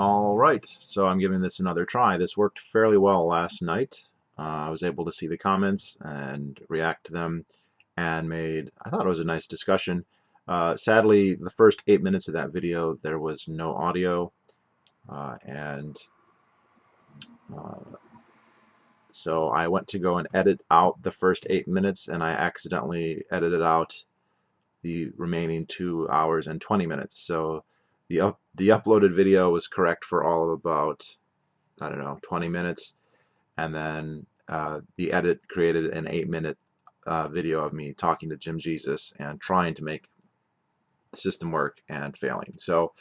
Alright, so I'm giving this another try. This worked fairly well last night. I was able to see the comments and react to them and I thought it was a nice discussion. Sadly, the first 8 minutes of that video there was no audio, and so I went to go and edit out the first 8 minutes, and I accidentally edited out the remaining 2 hours and 20 minutes. So the uploaded video was correct for all of about, I don't know, 20 minutes, and then the edit created an 8-minute video of me talking to Jim Jesus and trying to make the system work and failing. So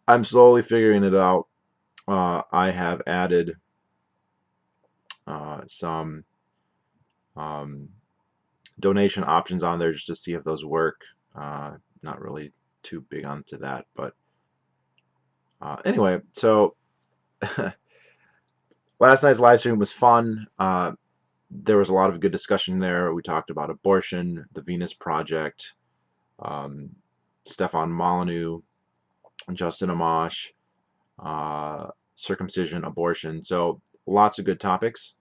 I'm slowly figuring it out. I have added some donation options on there just to see if those work. Not really too big onto that, but anyway, so last night's live stream was fun. There was a lot of good discussion there. We talked about abortion, the Venus Project, Stefan Molyneux, Justin Amash, circumcision, abortion. So lots of good topics.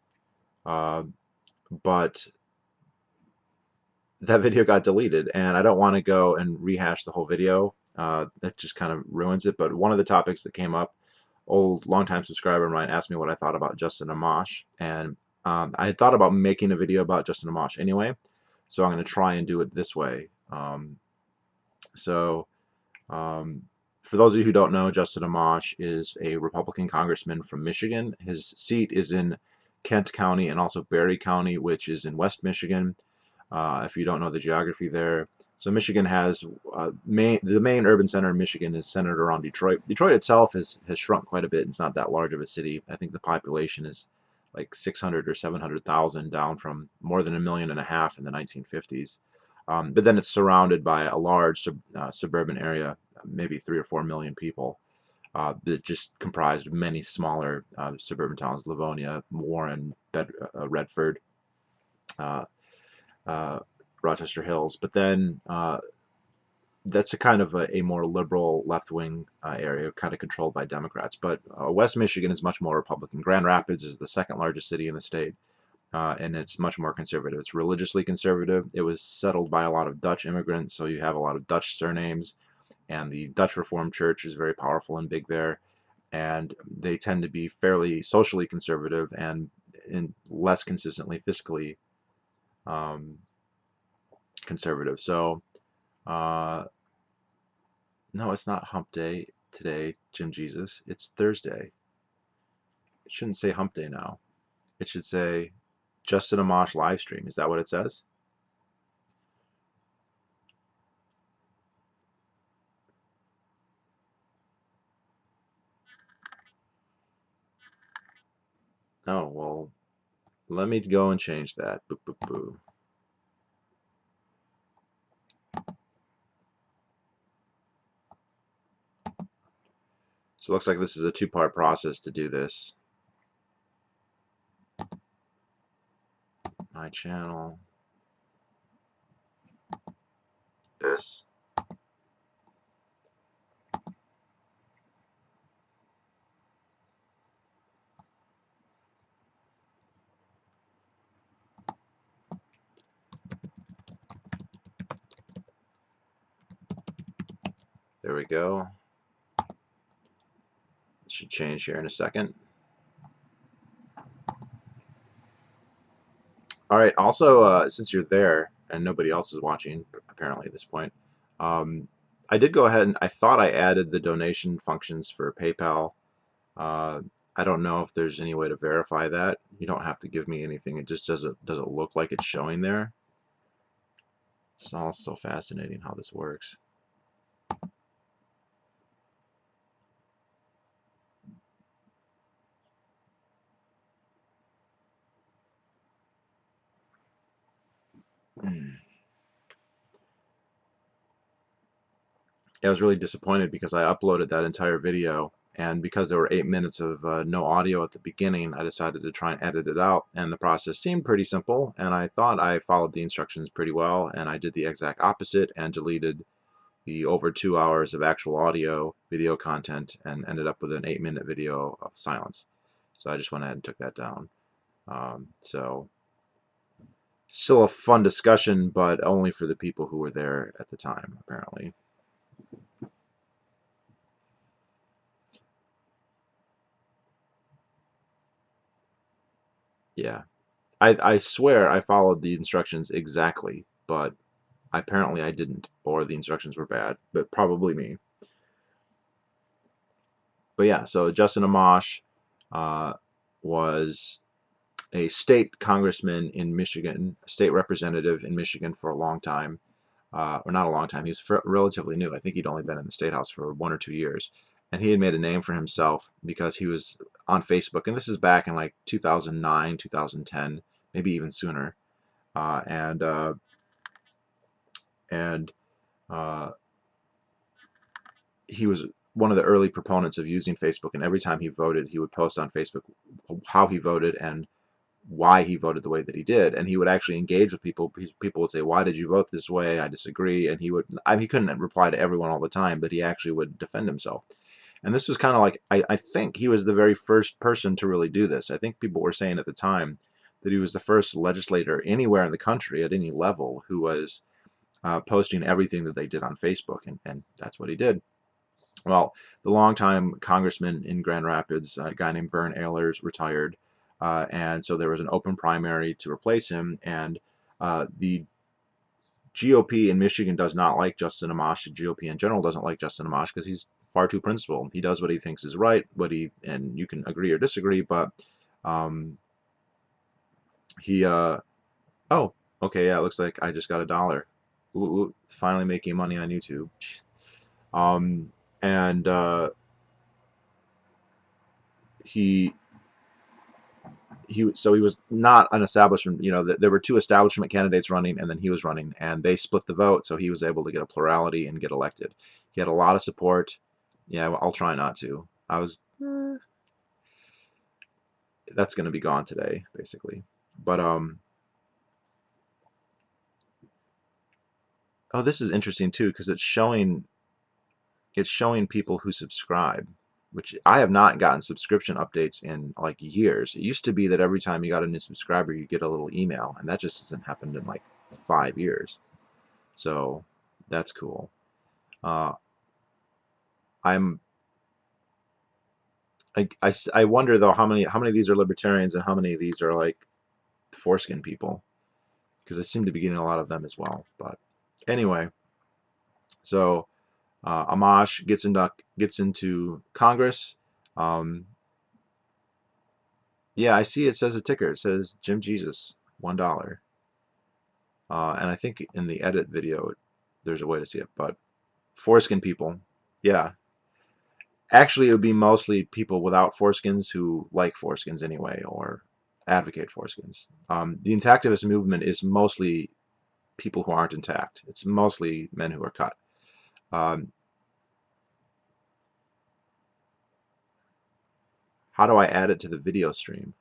But that video got deleted, and I don't want to go and rehash the whole video. That just kind of ruins it. But one of the topics that came up, longtime subscriber of mine asked me what I thought about Justin Amash, and I had thought about making a video about Justin Amash anyway, so I'm going to try and do it this way. For those of you who don't know, Justin Amash is a Republican congressman from Michigan. His seat is in Kent County and also Berry County, which is in West Michigan. If you don't know the geography there. So Michigan has the main urban center in Michigan is centered around Detroit. Detroit itself has shrunk quite a bit. It's not that large of a city. I think the population is like 600 or 700,000, down from more than 1.5 million in the 1950s. But then it's surrounded by a large suburban area, maybe 3 or 4 million people, that just comprised of many smaller suburban towns: Livonia, Warren, Redford, Rochester Hills. But then that's a kind of a more liberal left-wing area, kind of controlled by Democrats. But West Michigan is much more Republican. Grand Rapids is the second largest city in the state, and it's much more conservative. It's religiously conservative. It was settled by a lot of Dutch immigrants, so you have a lot of Dutch surnames, and the Dutch Reformed Church is very powerful and big there, and they tend to be fairly socially conservative and less consistently fiscally conservative. So no, it's not hump day today, Jim Jesus. It's Thursday. It shouldn't say hump day now. It should say Justin Amash live stream. Is that what it says? Oh, well, let me go and change that. Boo, boo, boo. So it looks like this is a two-part process to do this. My channel. This. There we go. It should change here in a second. All right. Also, since you're there and nobody else is watching, apparently at this point, I did go ahead and I thought I added the donation functions for PayPal. I don't know if there's any way to verify that. You don't have to give me anything. It just doesn't look like it's showing there. It's all so fascinating how this works. I was really disappointed because I uploaded that entire video, and because there were 8 minutes of no audio at the beginning, I decided to try and edit it out, and the process seemed pretty simple, and I thought I followed the instructions pretty well, and I did the exact opposite and deleted, the over 2 hours of actual audio video content and ended up with an 8-minute video of silence. So I just went ahead and took that down. So still a fun discussion, but only for the people who were there at the time, apparently. Yeah. I swear I followed the instructions exactly, but apparently I didn't, or the instructions were bad, but probably me. But yeah, so Justin Amash uh, was a state congressman in Michigan, a state representative in Michigan for a long time. Or not a long time. He was relatively new. I think he'd only been in the state house for 1 or 2 years, and he had made a name for himself because he was on Facebook, and this is back in like 2009, 2010, maybe even sooner. Uh, and uh, and uh, he was one of the early proponents of using Facebook, and every time he voted, he would post on Facebook how he voted and why he voted the way that he did, and he would actually engage with people. People would say, "Why did you vote this way? I disagree." And he would, I mean, he couldn't reply to everyone all the time, but he actually would defend himself. And this was kind of like, I think he was the very first person to really do this. I think people were saying at the time that he was the first legislator anywhere in the country at any level who was posting everything that they did on Facebook, and that's what he did. Well, the longtime congressman in Grand Rapids, a guy named Vern Ehlers, retired, and so there was an open primary to replace him. And the GOP in Michigan does not like Justin Amash. The GOP in general doesn't like Justin Amash because he's far too principled. He does what he thinks is right, and you can agree or disagree, but um, he oh, okay, yeah, it looks like I just got $1. Ooh, ooh, finally making money on YouTube. Um, and he so he was not an establishment. There were 2 establishment candidates running, and then he was running, and they split the vote, so he was able to get a plurality and get elected. He had a lot of support. Yeah, well, I'll try not to. That's going to be gone today, basically. But oh, this is interesting too because it's showing people who subscribe, which I have not gotten subscription updates in like years. It used to be that every time you got a new subscriber, you get a little email, and that just hasn't happened in like 5 years. So that's cool. Uh, I'm I wonder though how many of these are libertarians and how many of these are like foreskin people, because I seem to be getting a lot of them as well. But anyway, so Amash gets into Congress. Um, yeah, I see it says a ticker. It says Jim Jesus, $1. And I think in the edit video, there's a way to see it. But foreskin people, yeah. Actually, it would be mostly people without foreskins who like foreskins anyway, or advocate foreskins. The intactivist movement is mostly people who aren't intact. It's mostly men who are cut. Um, how do I add it to the video stream?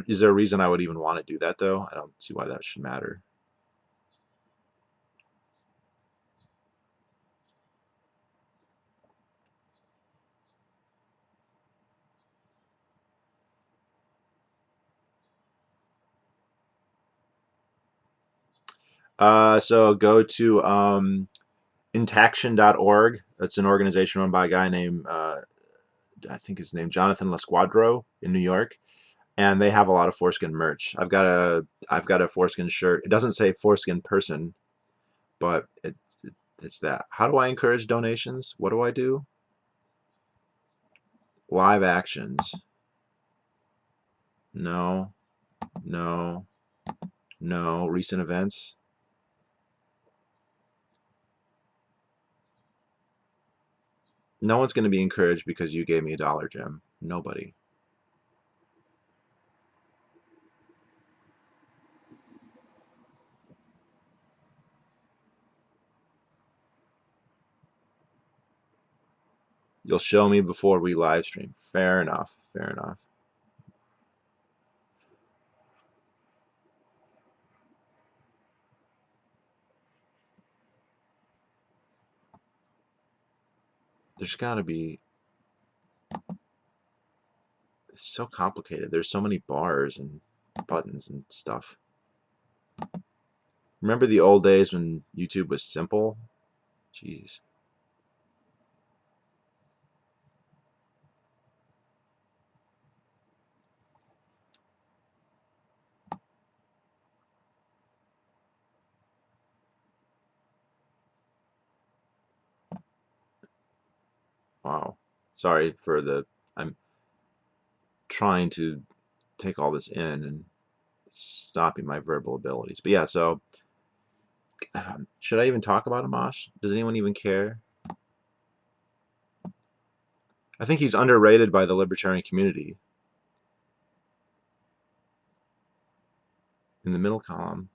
Is there a reason I would even want to do that though? I don't see why that should matter. So go to intaction.org. That's an organization run by a guy named I think his name Jonathan Lasquadro in New York, and they have a lot of foreskin merch. I've got a foreskin shirt. It doesn't say foreskin person, but it's that. How do I encourage donations? What do I do? Live actions. No, no, no. Recent events. No one's going to be encouraged because you gave me $1, Jim. Nobody. You'll show me before we live stream. Fair enough. Fair enough. There's got to be. It's so complicated. There's so many bars and buttons and stuff. Remember the old days when YouTube was simple? Jeez. Wow. Sorry for the. I'm trying to take all this in and stopping my verbal abilities. But yeah, so should I even talk about Amash? Does anyone even care? I think he's underrated by the libertarian community. In the middle column,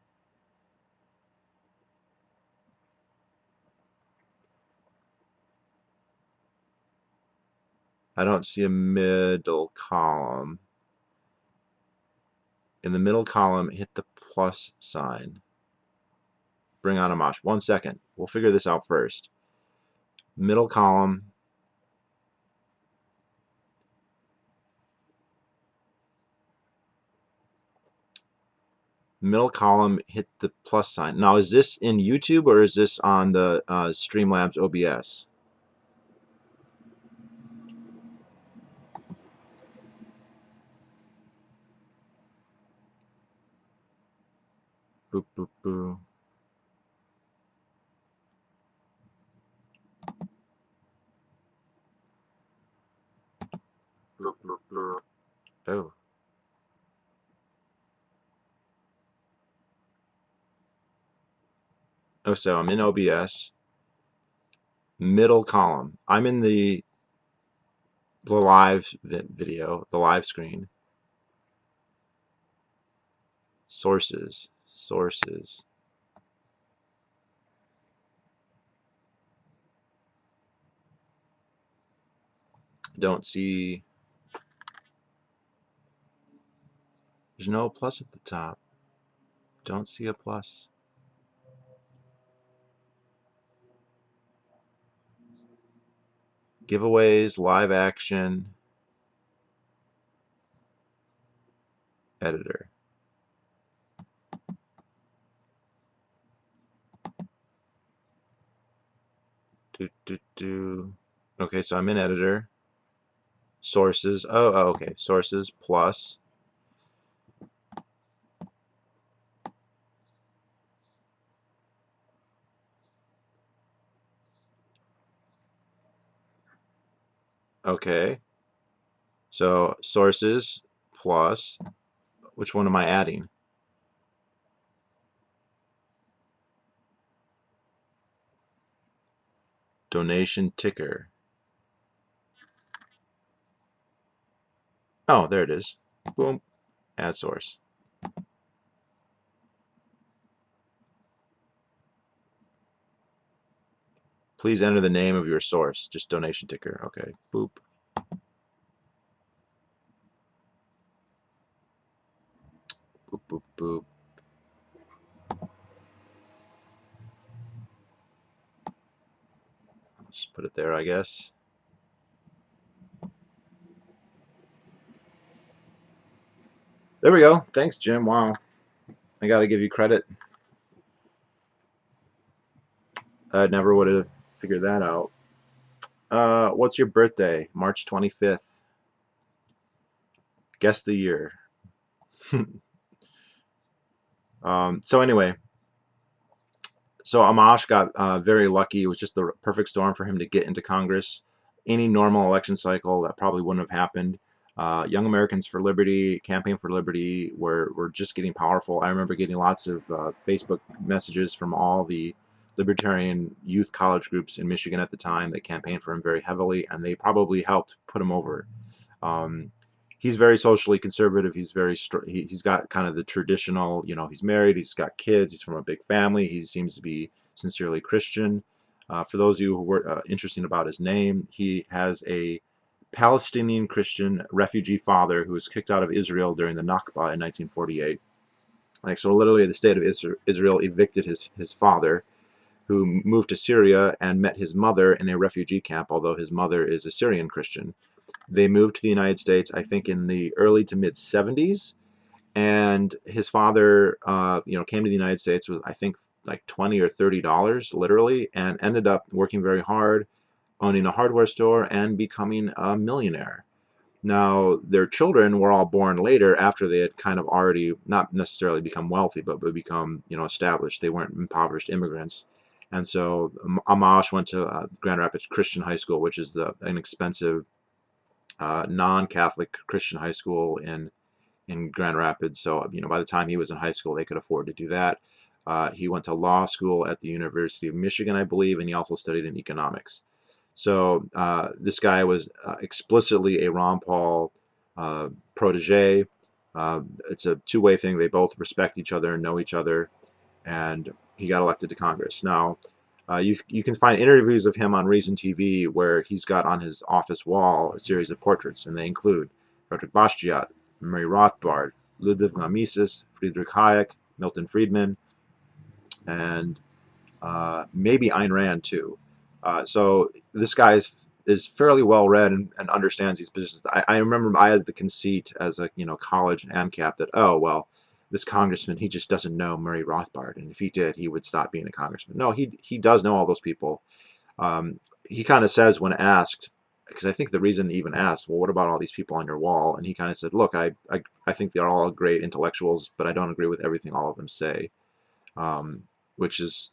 I don't see a middle column. In the middle column, hit the plus sign. Bring on Amash. 1 second. We'll figure this out first. Middle column. Middle column, hit the plus sign. Now, is this in YouTube or is this on the Streamlabs OBS? Boop, boop, boop. Bloop, bloop, bloop. Oh. Oh, so I'm in OBS. Middle column. I'm in the live video, the live screen. Sources. Sources. Don't see. There's no plus at the top. Don't see a plus. Giveaways, live action, editor. Okay, so I'm in editor. Sources. Oh, okay. Sources plus. Okay. So sources plus. Which one am I adding? Donation ticker. Oh, there it is. Boom. Add source. Please enter the name of your source. Just donation ticker. Okay. Boop. Boop, boop, boop. Let's put it there, I guess. There we go. Thanks, Jim. Wow. I got to give you credit. I never would have figured that out. What's your birthday? March 25th. Guess the year. So anyway, so Amash got very lucky. It was just the perfect storm for him to get into Congress. Any normal election cycle, that probably wouldn't have happened. Young Americans for Liberty, Campaign for Liberty were just getting powerful. I remember getting lots of Facebook messages from all the libertarian youth college groups in Michigan at the time that campaigned for him very heavily, and they probably helped put him over. Um, he's very socially conservative. He's very he's got kind of the traditional, you know, he's married, he's got kids, he's from a big family. He seems to be sincerely Christian. For those of you who were interested about his name, he has a Palestinian Christian refugee father who was kicked out of Israel during the Nakba in 1948. Like, so literally the state of Israel evicted his father, who moved to Syria and met his mother in a refugee camp, although his mother is a Syrian Christian. They moved to the United States, I think, in the early to mid 70s, and his father, came to the United States with, I think, like $20 or $30 literally, and ended up working very hard, owning a hardware store, and becoming a millionaire. Now, their children were all born later after they had kind of already not necessarily become wealthy, but become, established. They weren't impoverished immigrants. And so Amash went to Grand Rapids Christian High School, which is the inexpensive non-Catholic Christian high school in Grand Rapids. So, by the time he was in high school, they could afford to do that. He went to law school at the University of Michigan, I believe, and he also studied in economics. So this guy was explicitly a Ron Paul protege. It's a two-way thing. They both respect each other and know each other, and he got elected to Congress. Now, you can find interviews of him on Reason TV where he's got on his office wall a series of portraits, and they include Frederick Bastiat, Murray Rothbard, Ludwig Mises, Friedrich Hayek, Milton Friedman, and maybe Ayn Rand too. So this guy is fairly well read and understands these positions. I remember I had the conceit as a college ANCAP that, oh well, this congressman, he just doesn't know Murray Rothbard, and if he did, he would stop being a congressman. No, he does know all those people. He kind of says when asked, because I think the reason he even asked, well, what about all these people on your wall? And he kind of said, look, I think they're all great intellectuals, but I don't agree with everything all of them say, which is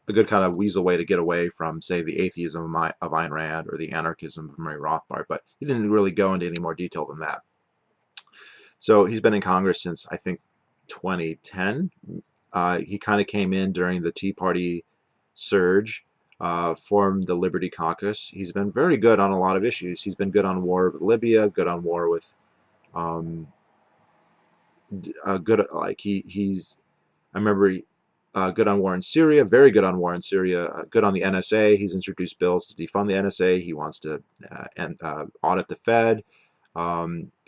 a good kind of weasel way to get away from, say, the atheism of Ayn Rand or the anarchism of Murray Rothbard, but he didn't really go into any more detail than that. So he's been in Congress since, I think, 2010. He kind of came in during the Tea Party surge, formed the Liberty Caucus. He's been very good on a lot of issues. He's been good on war with Libya, good on war with, um, good, like he's I remember good on war in Syria, very good on war in Syria, good on the NSA. He's introduced bills to defund the NSA. He wants to audit the Fed.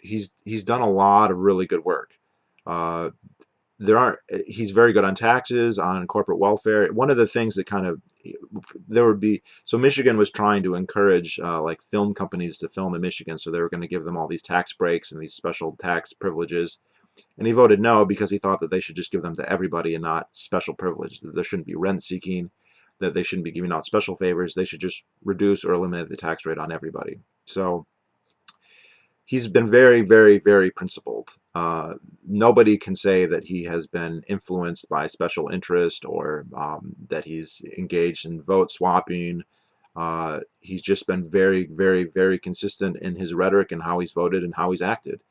He's done a lot of really good work. Uh, there aren't. He's very good on taxes, on corporate welfare. One of the things that kind of there would be, so Michigan was trying to encourage like film companies to film in Michigan, so they were going to give them all these tax breaks and these special tax privileges. And he voted no because he thought that they should just give them to everybody and not special privilege. That there shouldn't be rent seeking, that they shouldn't be giving out special favors. They should just reduce or eliminate the tax rate on everybody. So he's been very, very, very principled. Nobody can say that he has been influenced by special interest or that he's engaged in vote swapping. He's just been very, very, very consistent in his rhetoric and how he's voted and how he's acted.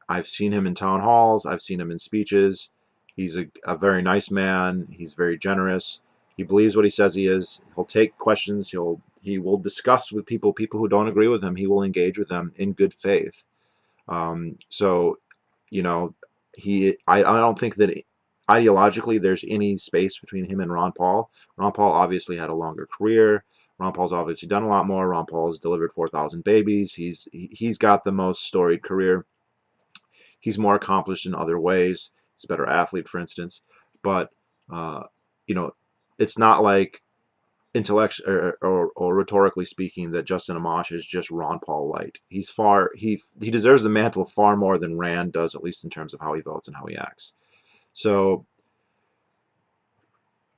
I've seen him in town halls. I've seen him in speeches. He's a very nice man. He's very generous. He believes what he says he is. He'll take questions. He will discuss with people who don't agree with him. He will engage with them in good faith. So, you know, I don't think that ideologically there's any space between him and Ron Paul. Ron Paul obviously had a longer career. Ron Paul's obviously done a lot more. Ron Paul has delivered 4,000 babies. He's got the most storied career. He's more accomplished in other ways. He's a better athlete, for instance. But uh, you know, it's not like intellectual or rhetorically speaking that Justin Amash is just Ron Paul light. He deserves the mantle far more than Rand does, at least in terms of how he votes and how he acts. So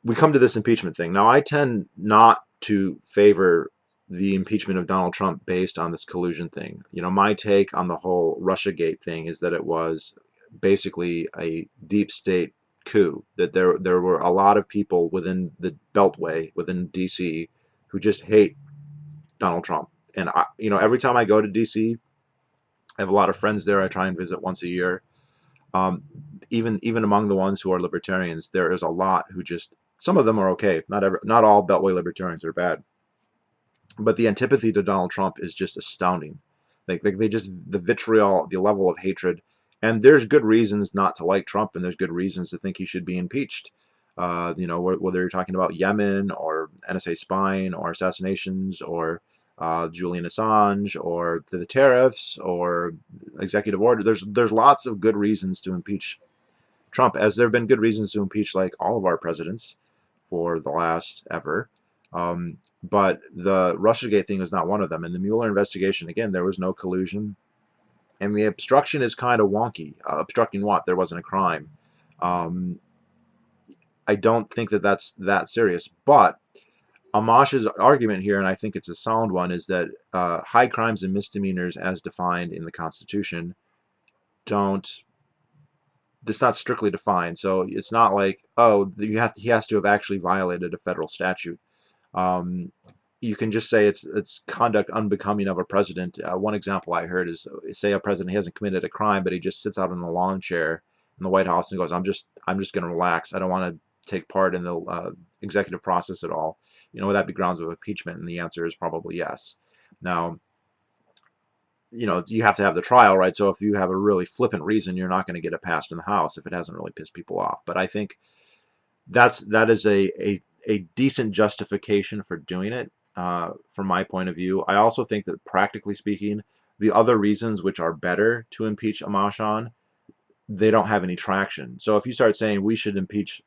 we come to this impeachment thing. Now, I tend not to favor the impeachment of Donald Trump based on this collusion thing. My take on the whole Russiagate thing is that it was basically a deep state coup, that there were a lot of people within the Beltway, within DC, who just hate Donald Trump. And every time I go to DC, I have a lot of friends there. I try and visit once a year. Um, even among the ones who are libertarians, there is a lot who just, some of them are okay. Not all Beltway libertarians are bad, but the antipathy to Donald Trump is just astounding. They just, the vitriol, the level of hatred, and there's good reasons not to like Trump, and there's good reasons to think he should be impeached. Whether you're talking about Yemen or NSA spying or assassinations or Julian Assange or the tariffs or executive order. There's lots of good reasons to impeach Trump, as there have been good reasons to impeach like all of our presidents. for the last ever. But the Russiagate thing is not one of them. In the Mueller investigation, again, there was no collusion. And the obstruction is kind of wonky. Obstructing what? There wasn't a crime. Um, I don't think that that's that serious. But Amash's argument here, and I think it's a sound one, is that high crimes and misdemeanors as defined in the Constitution don't, it's not strictly defined. So it's not like, oh, he has to have actually violated a federal statute. Um, you can just say it's conduct unbecoming of a president. One example I heard is, say a president hasn't committed a crime, but he just sits out in a lawn chair in the White House and goes, I'm just going to relax. I don't want to take part in the executive process at all. Would that be grounds of impeachment? And the answer is probably yes. Now, you have to have the trial, right? So if you have a really flippant reason, you're not going to get it passed in the House if it hasn't really pissed people off. But I think that is a decent justification for doing it, from my point of view. I also think that, practically speaking, the other reasons which are better to impeach Amash on, they don't have any traction. So if you start saying we should impeach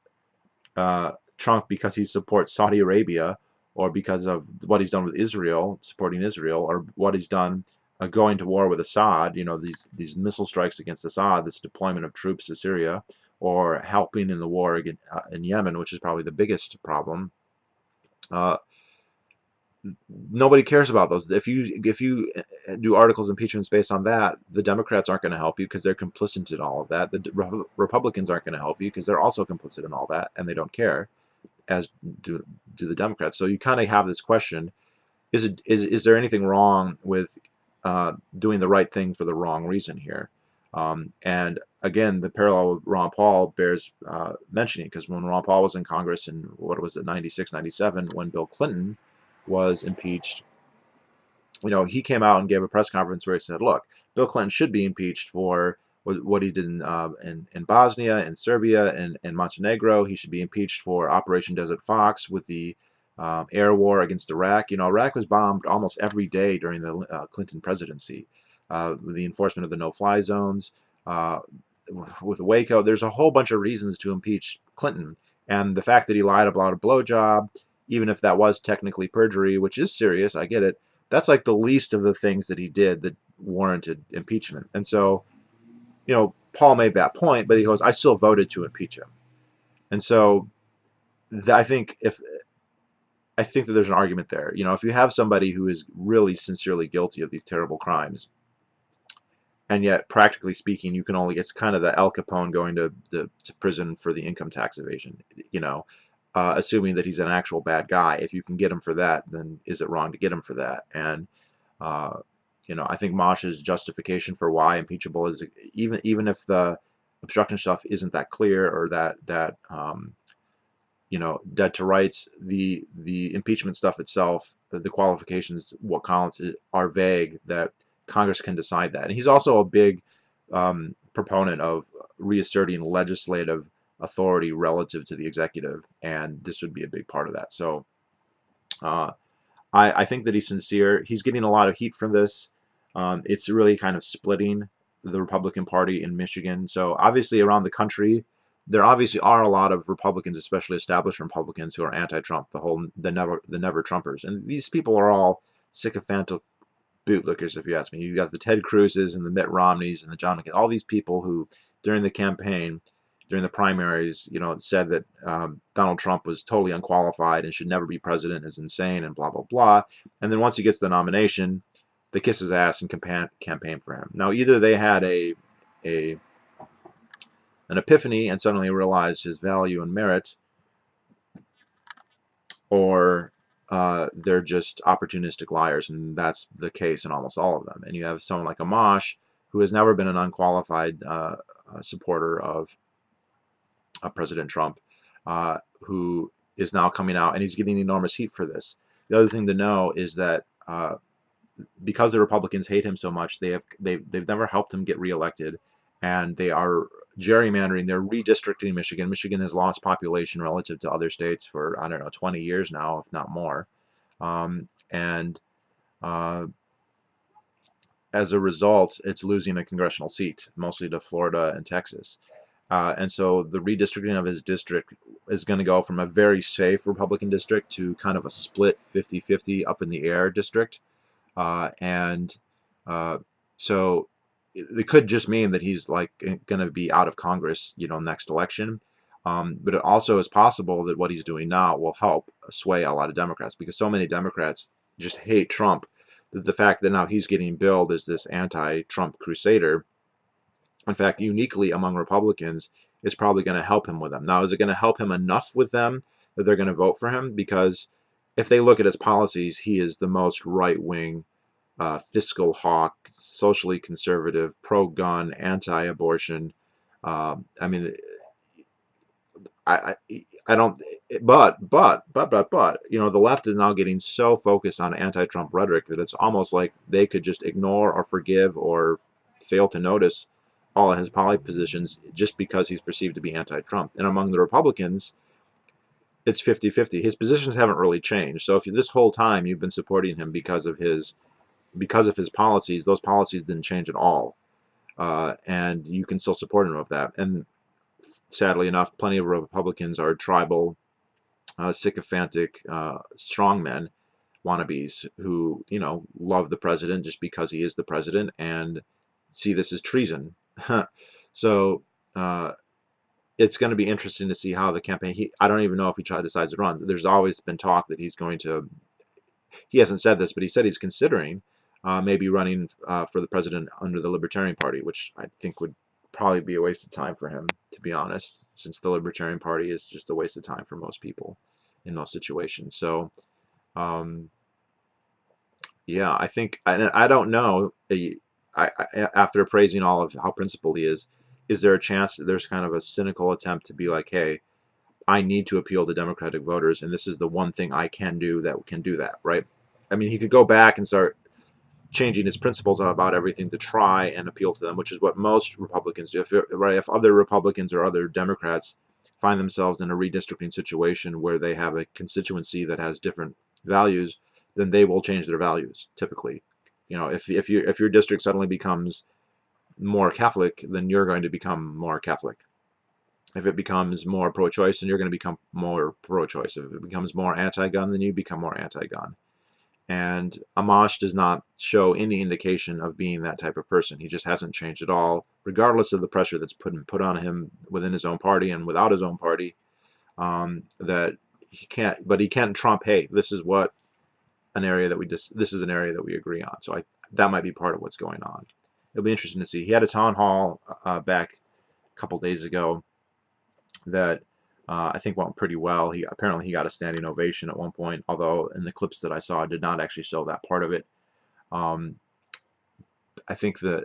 Trump because he supports Saudi Arabia, or because of what he's done with Israel, supporting Israel, or what he's done going to war with Assad, these missile strikes against Assad, this deployment of troops to Syria, or helping in the war in Yemen, which is probably the biggest problem. Nobody cares about those. If you do articles impeachments based on that, the Democrats aren't going to help you because they're complicit in all of that. The Republicans aren't going to help you because they're also complicit in all that, and they don't care, as do the Democrats. So you kind of have this question: is there anything wrong with doing the right thing for the wrong reason here? And again, the parallel with Ron Paul bears mentioning, because when Ron Paul was in Congress in, what was it, 96, 97, when Bill Clinton was impeached, he came out and gave a press conference where he said, look, Bill Clinton should be impeached for what he did in Bosnia, in Serbia, and Montenegro. He should be impeached for Operation Desert Fox with the air war against Iraq. Iraq was bombed almost every day during the Clinton presidency. The enforcement of the no-fly zones, with Waco. There's a whole bunch of reasons to impeach Clinton. And the fact that he lied about a blowjob, even if that was technically perjury, which is serious, I get it, that's like the least of the things that he did that warranted impeachment. And so, Paul made that point, but he goes, I still voted to impeach him. And so I think that there's an argument there. If you have somebody who is really sincerely guilty of these terrible crimes, and yet, practically speaking, you can only, it's kind of the Al Capone going to prison for the income tax evasion, assuming that he's an actual bad guy. If you can get him for that, then is it wrong to get him for that? And, I think Mosh's justification for why impeachable is, even if the obstruction stuff isn't that clear, or that dead to rights, the impeachment stuff itself, the qualifications, what counts, are vague, that Congress can decide that. And he's also a big proponent of reasserting legislative authority relative to the executive, and this would be a big part of that. So I think that he's sincere. He's getting a lot of heat from this. It's really kind of splitting the Republican Party in Michigan. So obviously around the country, there obviously are a lot of Republicans, especially established Republicans, who are anti-Trump, the never Trumpers, and these people are all sycophantic bootlickers, if you ask me. You got the Ted Cruzes and the Mitt Romneys and the John McCain, all these people who, during the campaign, during the primaries, said that Donald Trump was totally unqualified and should never be president, is insane, and blah, blah, blah. And then once he gets the nomination, they kiss his ass and campaign for him. Now, either they had an epiphany and suddenly realized his value and merit, or they're just opportunistic liars, and that's the case in almost all of them. And you have someone like Amash, who has never been an unqualified supporter of President Trump, who is now coming out, and he's getting enormous heat for this. The other thing to know is that because the Republicans hate him so much, they've never helped him get reelected, and they are gerrymandering. They're redistricting Michigan. Michigan has lost population relative to other states for, I don't know, 20 years now, if not more. And as a result, it's losing a congressional seat, mostly to Florida and Texas. And so the redistricting of his district is going to go from a very safe Republican district to kind of a split 50-50 up in the air district. And so it could just mean that he's like going to be out of Congress, next election. But it also is possible that what he's doing now will help sway a lot of Democrats, because so many Democrats just hate Trump that the fact that now he's getting billed as this anti-Trump crusader, in fact, uniquely among Republicans, is probably going to help him with them. Now, is it going to help him enough with them that they're going to vote for him? Because if they look at his policies, he is the most right-wing fiscal hawk, socially conservative, pro-gun, anti-abortion. I mean, I, I don't, but, the left is now getting so focused on anti-Trump rhetoric that it's almost like they could just ignore or forgive or fail to notice all of his policy positions just because he's perceived to be anti-Trump. And among the Republicans, it's 50-50. His positions haven't really changed. So if this whole time you've been supporting him because of his policies, those policies didn't change at all, and you can still support him with that. And sadly enough, plenty of Republicans are tribal, sycophantic strongmen wannabes who love the president just because he is the president and see this as treason. So it's going to be interesting to see how the campaign. I don't even know if he decides to run. There's always been talk that he's going to. He hasn't said this, but he said he's considering maybe running for the president under the Libertarian Party, which I think would probably be a waste of time for him, to be honest, since the Libertarian Party is just a waste of time for most people in most situations. So, yeah, I think I don't know. After praising all of how principled he is there a chance that there's kind of a cynical attempt to be like, hey, I need to appeal to Democratic voters, and this is the one thing I can do that can do that, right? I mean, he could go back and start changing his principles about everything to try and appeal to them, which is what most Republicans do. If other Republicans or other Democrats find themselves in a redistricting situation where they have a constituency that has different values, then they will change their values typically. If your district suddenly becomes more Catholic, then you're going to become more Catholic. If it becomes more pro-choice, then you're going to become more pro-choice. If it becomes more anti-gun, then you become more anti-gun. And Amash does not show any indication of being that type of person. He just hasn't changed at all, regardless of the pressure that's put on him within his own party and without his own party. That he can't, but he can trump. Hey, this is an area that we agree on. So that might be part of what's going on. It'll be interesting to see. He had a town hall back a couple days ago that I think went pretty well. Apparently he got a standing ovation at one point, although in the clips that I saw, I did not actually show that part of it. I think that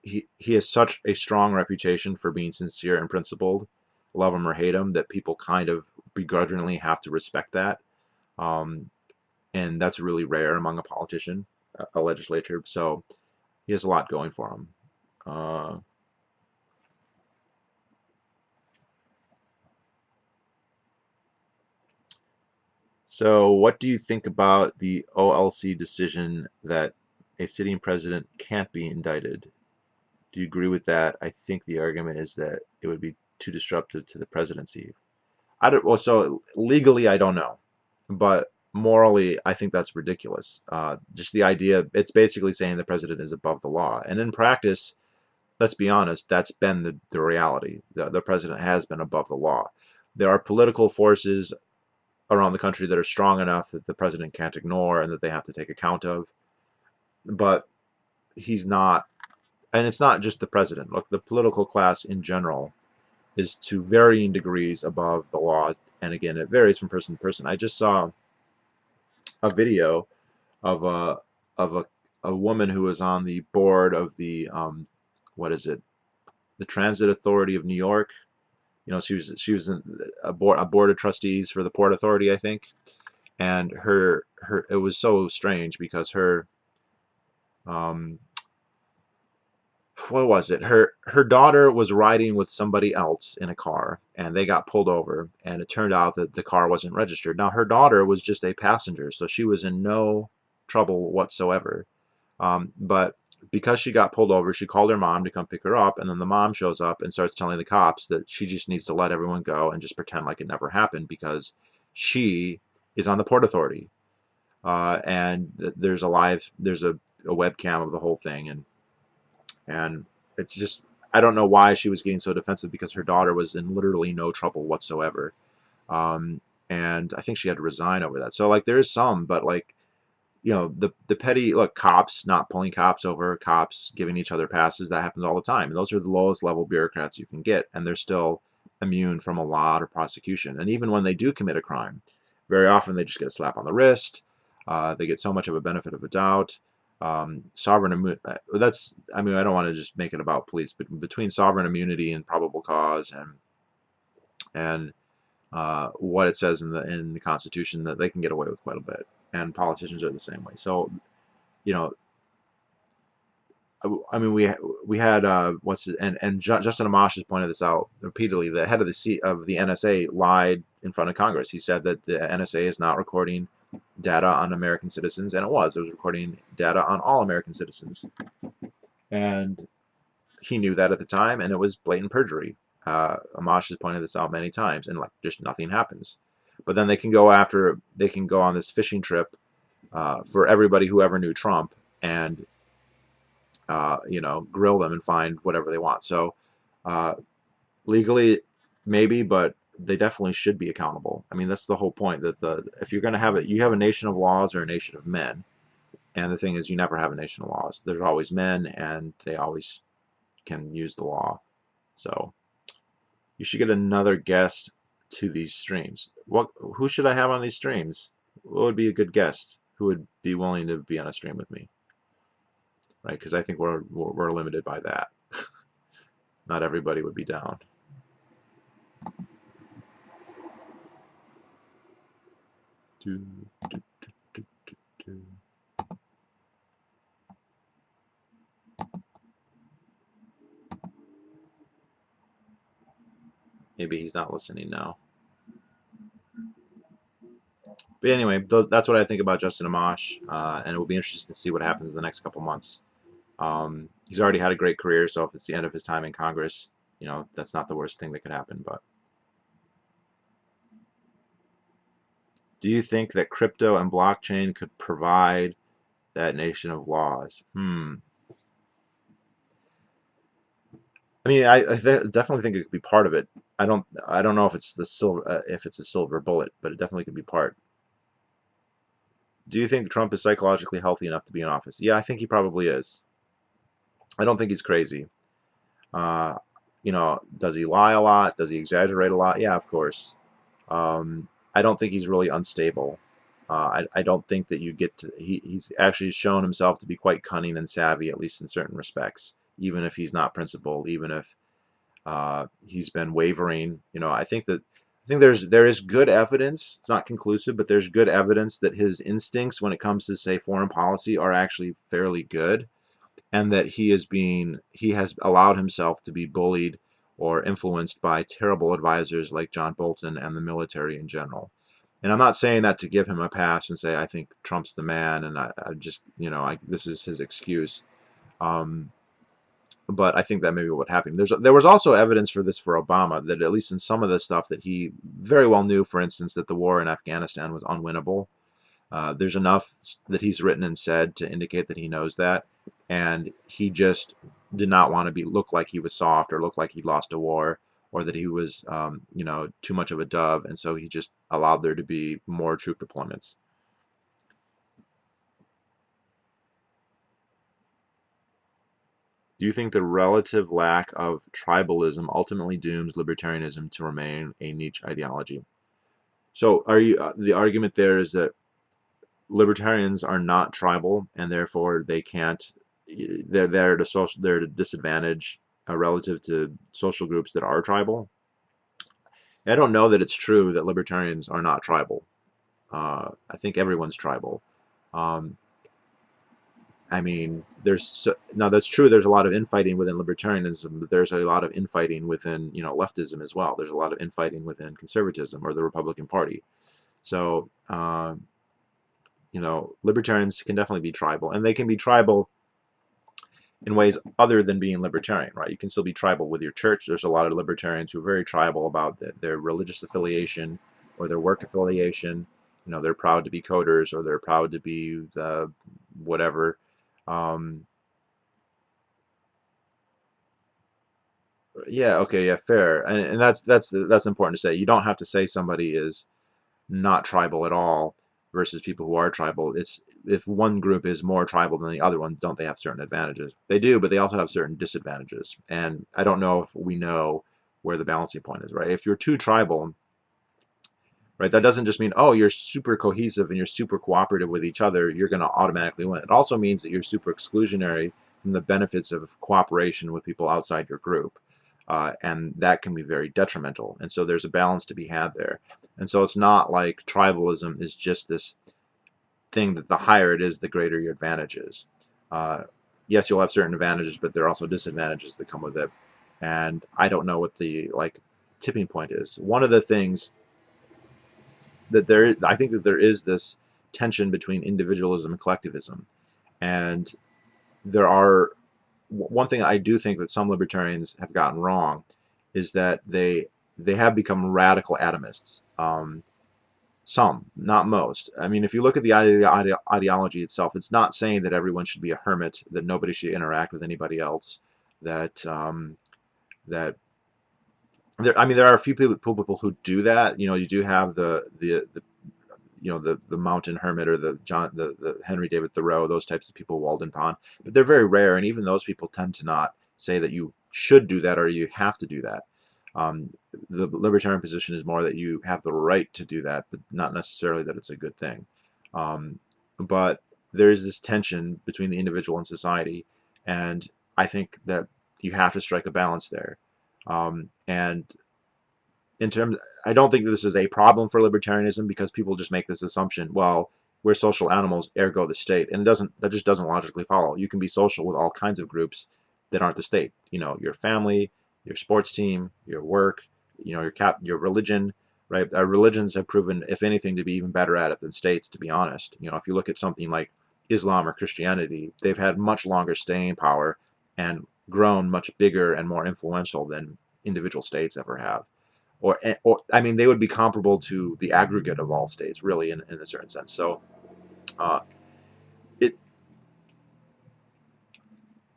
he has such a strong reputation for being sincere and principled, love him or hate him, that people kind of begrudgingly have to respect that. And that's really rare among a politician, a legislator. So he has a lot going for him. So what do you think about the OLC decision that a sitting president can't be indicted? Do you agree with that? I think the argument is that it would be too disruptive to the presidency. So legally, I don't know, but morally, I think that's ridiculous. Just the idea, it's basically saying the president is above the law. And in practice, let's be honest, that's been the reality. The president has been above the law. There are political forces around the country that are strong enough that the president can't ignore and that they have to take account of. But he's not, and it's not just the president. Look, the political class in general is to varying degrees above the law. And again, it varies from person to person. I just saw a video of a woman who was on the board of the what is it? The Transit Authority of New York. She was in a board of trustees for the Port Authority, I think. And it was so strange because her what was it? Her daughter was riding with somebody else in a car, and they got pulled over, and it turned out that the car wasn't registered. Now her daughter was just a passenger, so she was in no trouble whatsoever. But because she got pulled over, she called her mom to come pick her up, and then the mom shows up and starts telling the cops that she just needs to let everyone go and just pretend like it never happened because she is on the Port Authority. And there's a webcam of the whole thing, and it's just, I don't know why she was getting so defensive, because her daughter was in literally no trouble whatsoever. Um, and I think she had to resign over that. So like there is some, but like, the petty, look, cops not pulling cops over, cops giving each other passes, that happens all the time. And those are the lowest level bureaucrats you can get, and they're still immune from a lot of prosecution. And even when they do commit a crime, very often they just get a slap on the wrist. They get so much of a benefit of a doubt. Sovereign immunity, that's, I mean, I don't want to just make it about police, but between sovereign immunity and probable cause, and what it says in the Constitution, that they can get away with quite a bit, and politicians are the same way. So, you know, I mean, we had what's it, and Justin Amash has pointed this out repeatedly. The head of the NSA lied in front of Congress. He said that the NSA is not recording data on American citizens, and it was. It was recording data on all American citizens, and he knew that at the time, and it was blatant perjury. Amash has pointed this out many times, and like just nothing happens. But then they can go on this fishing trip for everybody who ever knew Trump, and grill them and find whatever they want. So uh, legally, maybe, but they definitely should be accountable. I mean, that's the whole point. That if you're going to have it, you have a nation of laws or a nation of men. And the thing is, you never have a nation of laws. There's always men, and they always can use the law. So you should get another guest to these streams. Who should I have on these streams? What would be a good guest? Who would be willing to be on a stream with me? Right? Because I think we're limited by that. Not everybody would be down. Do, do, do, do, do. Maybe he's not listening now. But anyway, that's what I think about Justin Amash, and it will be interesting to see what happens in the next couple months. He's already had a great career, so if it's the end of his time in Congress, that's not the worst thing that could happen. But do you think that crypto and blockchain could provide that nation of laws? I mean, I definitely think it could be part of it. I don't know if it's a silver bullet, but it definitely could be part. Do you think Trump is psychologically healthy enough to be in office? Yeah, I think he probably is. I don't think he's crazy. Uh, does he lie a lot? Does he exaggerate a lot? Yeah, of course. I don't think he's really unstable. I don't think that you get to. He's actually shown himself to be quite cunning and savvy, at least in certain respects. Even if he's not principled, even if he's been wavering. I think there is good evidence. It's not conclusive, but there's good evidence that his instincts when it comes to, say, foreign policy are actually fairly good, and that he has allowed himself to be bullied or influenced by terrible advisors like John Bolton and the military in general. And I'm not saying that to give him a pass and say I think Trump's the man, and I just this is his excuse. Um, but I think that may be what happened. There was also evidence for this for Obama, that at least in some of the stuff that he very well knew, for instance, that the war in Afghanistan was unwinnable. There's enough that he's written and said to indicate that he knows that, and he just did not want to look like he was soft or look like he lost a war, or that he was too much of a dove, and so he just allowed there to be more troop deployments. Do you think the relative lack of tribalism ultimately dooms libertarianism to remain a niche ideology? So, the argument there is that libertarians are not tribal, and therefore they can't. They're to disadvantage relative to social groups that are tribal. I don't know that it's true that libertarians are not tribal. I think everyone's tribal. Um, I mean, now that's true. There's a lot of infighting within libertarianism, but there's a lot of infighting within leftism as well. There's a lot of infighting within conservatism or the Republican Party. So libertarians can definitely be tribal, and they can be tribal in ways other than being libertarian, right? You can still be tribal with your church. There's a lot of libertarians who are very tribal about their religious affiliation or their work affiliation. You know, they're proud to be coders or they're proud to be the whatever. Um, yeah, okay, yeah, fair, and that's important to say. You don't have to say somebody is not tribal at all versus people who are tribal. It's if one group is more tribal than the other one, don't they have certain advantages? They do, but they also have certain disadvantages. And I don't know if we know where the balancing point is, right? If you're too tribal, right, that doesn't just mean, oh, you're super cohesive and you're super cooperative with each other, you're going to automatically win. It also means that you're super exclusionary from the benefits of cooperation with people outside your group. And that can be very detrimental. And so there's a balance to be had there. And so it's not like tribalism is just this thing that the higher it is, the greater your advantage is. Uh, yes, you'll have certain advantages, but there are also disadvantages that come with it. And I don't know what the like tipping point is. One of the things that I think that there is this tension between individualism and collectivism, and there are one thing I do think that some libertarians have gotten wrong is that they have become radical atomists. Some, not most. I mean, if you look at the ideology itself, it's not saying that everyone should be a hermit, that nobody should interact with anybody else, that that I mean, there are a few people who do that. You know, you do have the you know the mountain hermit or the Henry David Thoreau, those types of people, Walden Pond, but they're very rare, and even those people tend to not say that you should do that or you have to do that. um, the libertarian position is more that you have the right to do that, but not necessarily that it's a good thing. um, but there's this tension between the individual and society, and I think that you have to strike a balance there. And in terms, I don't think this is a problem for libertarianism because people just make this assumption, well, we're social animals, ergo the state, and that just doesn't logically follow. You can be social with all kinds of groups that aren't the state. You know, your family, your sports team, your work, you know, your religion, right? Our religions have proven, if anything, to be even better at it than states. To be honest, you know, if you look at something like Islam or Christianity, they've had much longer staying power and grown much bigger and more influential than individual states ever have. Or I mean, they would be comparable to the aggregate of all states, really, in a certain sense. So, uh, it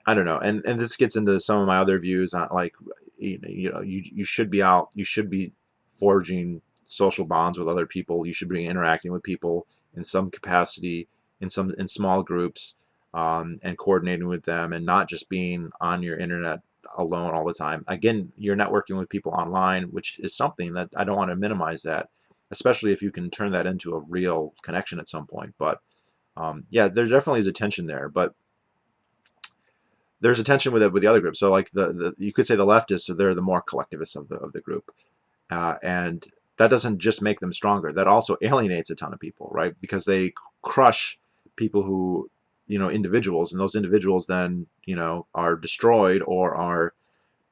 I don't know, and this gets into some of my other views on like, you should be out, you should be forging social bonds with other people, you should be interacting with people in some capacity, in small groups, and coordinating with them, and not just being on your internet alone all the time. Again, you're networking with people online, which is something that I don't want to minimize that, especially if you can turn that into a real connection at some point. But yeah, there definitely is a tension there, but there's a tension with it with the other groups. So like the you could say the leftists, so they're the more collectivists of the group, and that doesn't just make them stronger. That also alienates a ton of people, right? Because they crush people who, individuals, and those individuals then, are destroyed or are,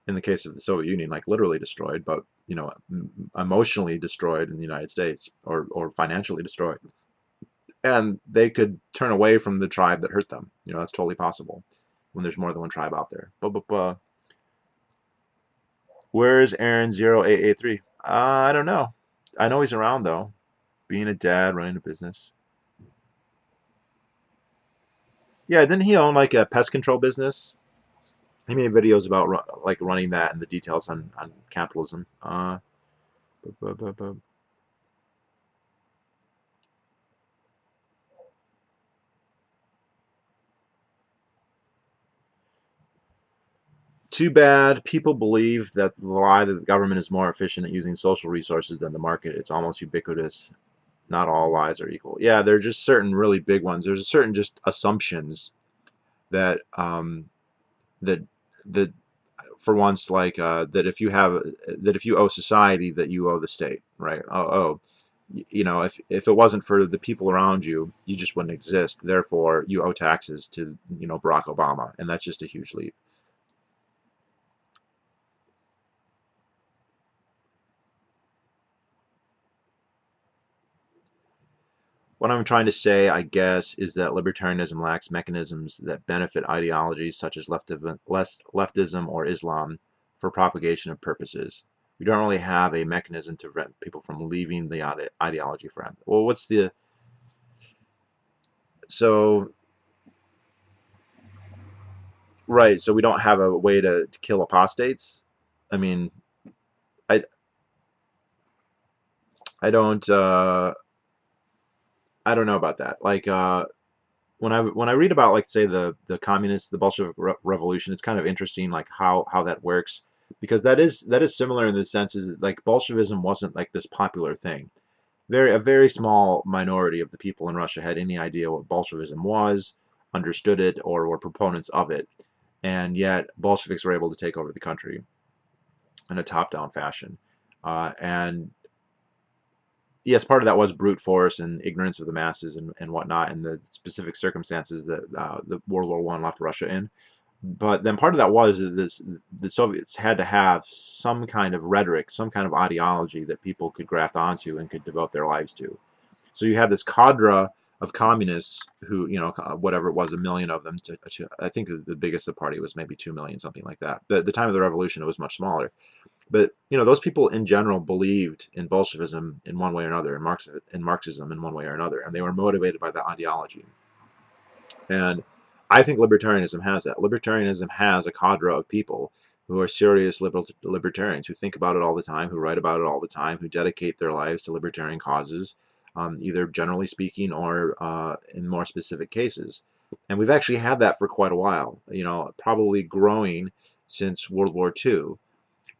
in the case of the Soviet Union, like literally destroyed, but emotionally destroyed in the United States, or financially destroyed, and they could turn away from the tribe that hurt them. That's totally possible when there's more than one tribe out there. Where's Aaron 0883? I don't know. I know he's around though, being a dad, running a business. Yeah, didn't he own like a pest control business? He made videos about like running that and the details on capitalism. Bu- bu- bu- bu- Too bad people believe that the lie that the government is more efficient at using social resources than the market. It's almost ubiquitous. Not all lies are equal. Yeah, there are just certain really big ones. There's certain just assumptions that that that for once, like that if you owe society, that you owe the state, right? If it wasn't for the people around you, you just wouldn't exist. Therefore, you owe taxes to Barack Obama, and that's just a huge leap. What I'm trying to say, I guess, is that libertarianism lacks mechanisms that benefit ideologies such as leftism or Islam for propagation of purposes. We don't really have a mechanism to prevent people from leaving the ideology for. Well, what's the so right? So we don't have a way to kill apostates. I mean, I I don't I don't know about that. Like when I read about, like, say, the communists, the Bolshevik Revolution, it's kind of interesting, like how that works, because that is similar in the senses that, like, Bolshevism wasn't like this popular thing. A very small minority of the people in Russia had any idea what Bolshevism was, understood it, or were proponents of it, and yet Bolsheviks were able to take over the country in a top-down fashion, and yes, part of that was brute force and ignorance of the masses and whatnot, and the specific circumstances that the World War I left Russia in. But then part of that was that the Soviets had to have some kind of rhetoric, some kind of ideology that people could graft onto and could devote their lives to. So you had this cadre of communists who, whatever it was, a million of them. I think the biggest of the party was maybe 2 million, something like that. But at the time of the revolution, it was much smaller. But those people in general believed in Bolshevism in one way or another, in Marxism in one way or another, and they were motivated by that ideology. And I think libertarianism has that. Libertarianism has a cadre of people who are serious libertarians, who think about it all the time, who write about it all the time, who dedicate their lives to libertarian causes, either generally speaking or in more specific cases. And we've actually had that for quite a while, probably growing since World War II.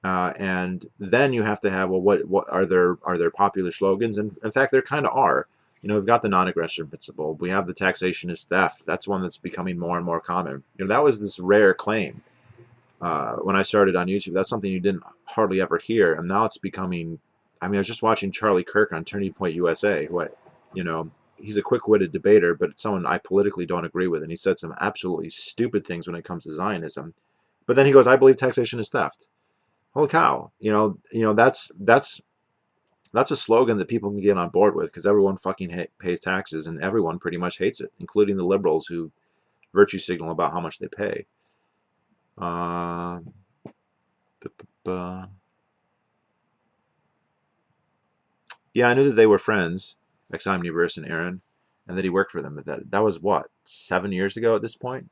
And then you have to have, well, what are there popular slogans? And in fact, there kind of are. We've got the non-aggression principle. We have the taxation is theft. That's one that's becoming more and more common. That was this rare claim when I started on YouTube. That's something you didn't hardly ever hear, and now it's becoming. I mean, I was just watching Charlie Kirk on Turning Point USA. You know, he's a quick-witted debater, but it's someone I politically don't agree with, and he said some absolutely stupid things when it comes to Zionism. But then he goes, "I believe taxation is theft." Holy cow! That's a slogan that people can get on board with, because everyone fucking pays taxes, and everyone pretty much hates it, including the liberals who virtue signal about how much they pay. Uh, yeah, I knew that they were friends, Exomniverse and Aaron, and that he worked for them. But that was what, 7 years ago at this point.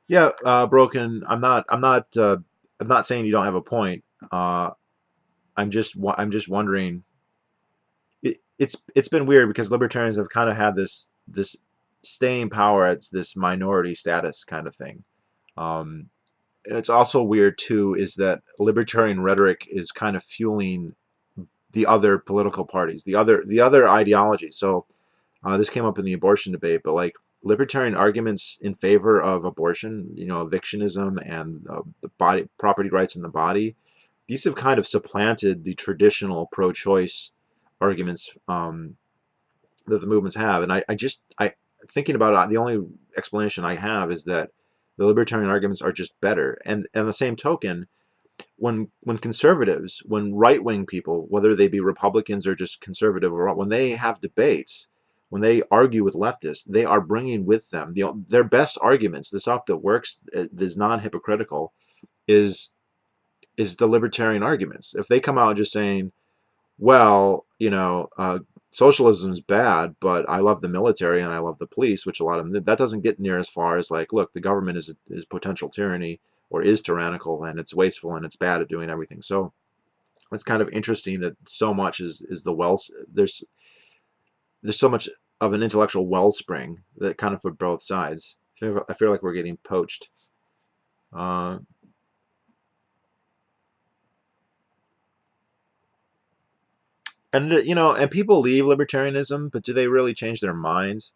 Yeah, Broken. I'm not saying you don't have a point. I'm just wondering. It's been weird because libertarians have kind of had this staying power as this minority status kind of thing. Um, it's also weird too is that libertarian rhetoric is kind of fueling the other political parties, the other ideologies. So this came up in the abortion debate, but like libertarian arguments in favor of abortion, evictionism and the body property rights in the body, these have kind of supplanted the traditional pro-choice arguments that the movements have. And I thinking about it, the only explanation I have is that the libertarian arguments are just better. And the same token, when conservatives, when right-wing people, whether they be Republicans or just conservative, or when they have debates, when they argue with leftists, they are bringing with them their best arguments, the stuff that works, is non-hypocritical, is the libertarian arguments. If they come out just saying, well, socialism is bad, but I love the military and I love the police, which a lot of them, that doesn't get near as far as, like, look, the government is potential tyranny, or is tyrannical, and it's wasteful and it's bad at doing everything. So it's kind of interesting that so much is the wells. There's so much of an intellectual wellspring that kind of for both sides. I feel like we're getting poached. Uh, and and people leave libertarianism, but do they really change their minds?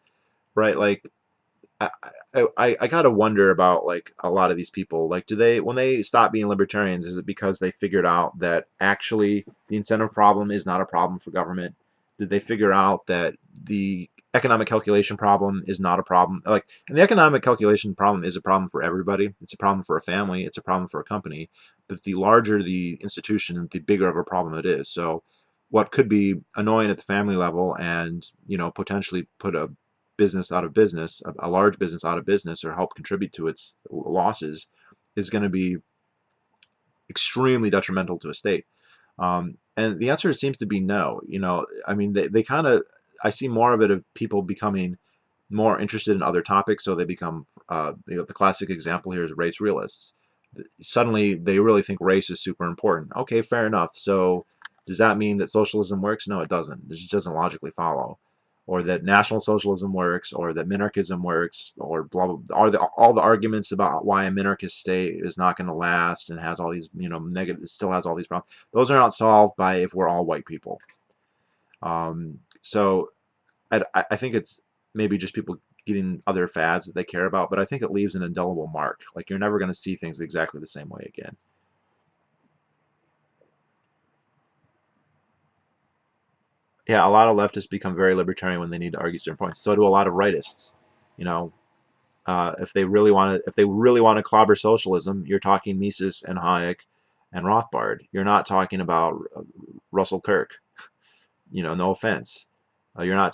Right? Like, I, I gotta wonder about, like, a lot of these people. Like, do they, when they stop being libertarians, is it because they figured out that actually the incentive problem is not a problem for government? Did they figure out that the economic calculation problem is not a problem. Like, and the economic calculation problem is a problem for everybody. It's a problem for a family. It's a problem for a company. But the larger the institution, the bigger of a problem it is. So, what could be annoying at the family level, and potentially put a business out of business, a large business out of business, or help contribute to its losses, is going to be extremely detrimental to a state. And the answer seems to be no. I mean, they kind of, I see more of it of people becoming more interested in other topics, so they become, the classic example here is race realists. Suddenly, they really think race is super important. Okay, fair enough. So, does that mean that socialism works? No, it doesn't. It just doesn't logically follow. Or that National Socialism works, or that minarchism works, or blah blah. All the arguments about why a minarchist state is not going to last and has all these, negative, still has all these problems. Those are not solved by if we're all white people. So I think it's maybe just people getting other fads that they care about, but I think it leaves an indelible mark. Like, you're never going to see things exactly the same way again. Yeah, a lot of leftists become very libertarian when they need to argue certain points. So do a lot of rightists. You know, if they really want to clobber socialism, you're talking Mises and Hayek and Rothbard. You're not talking about Russell Kirk. No offense. You're not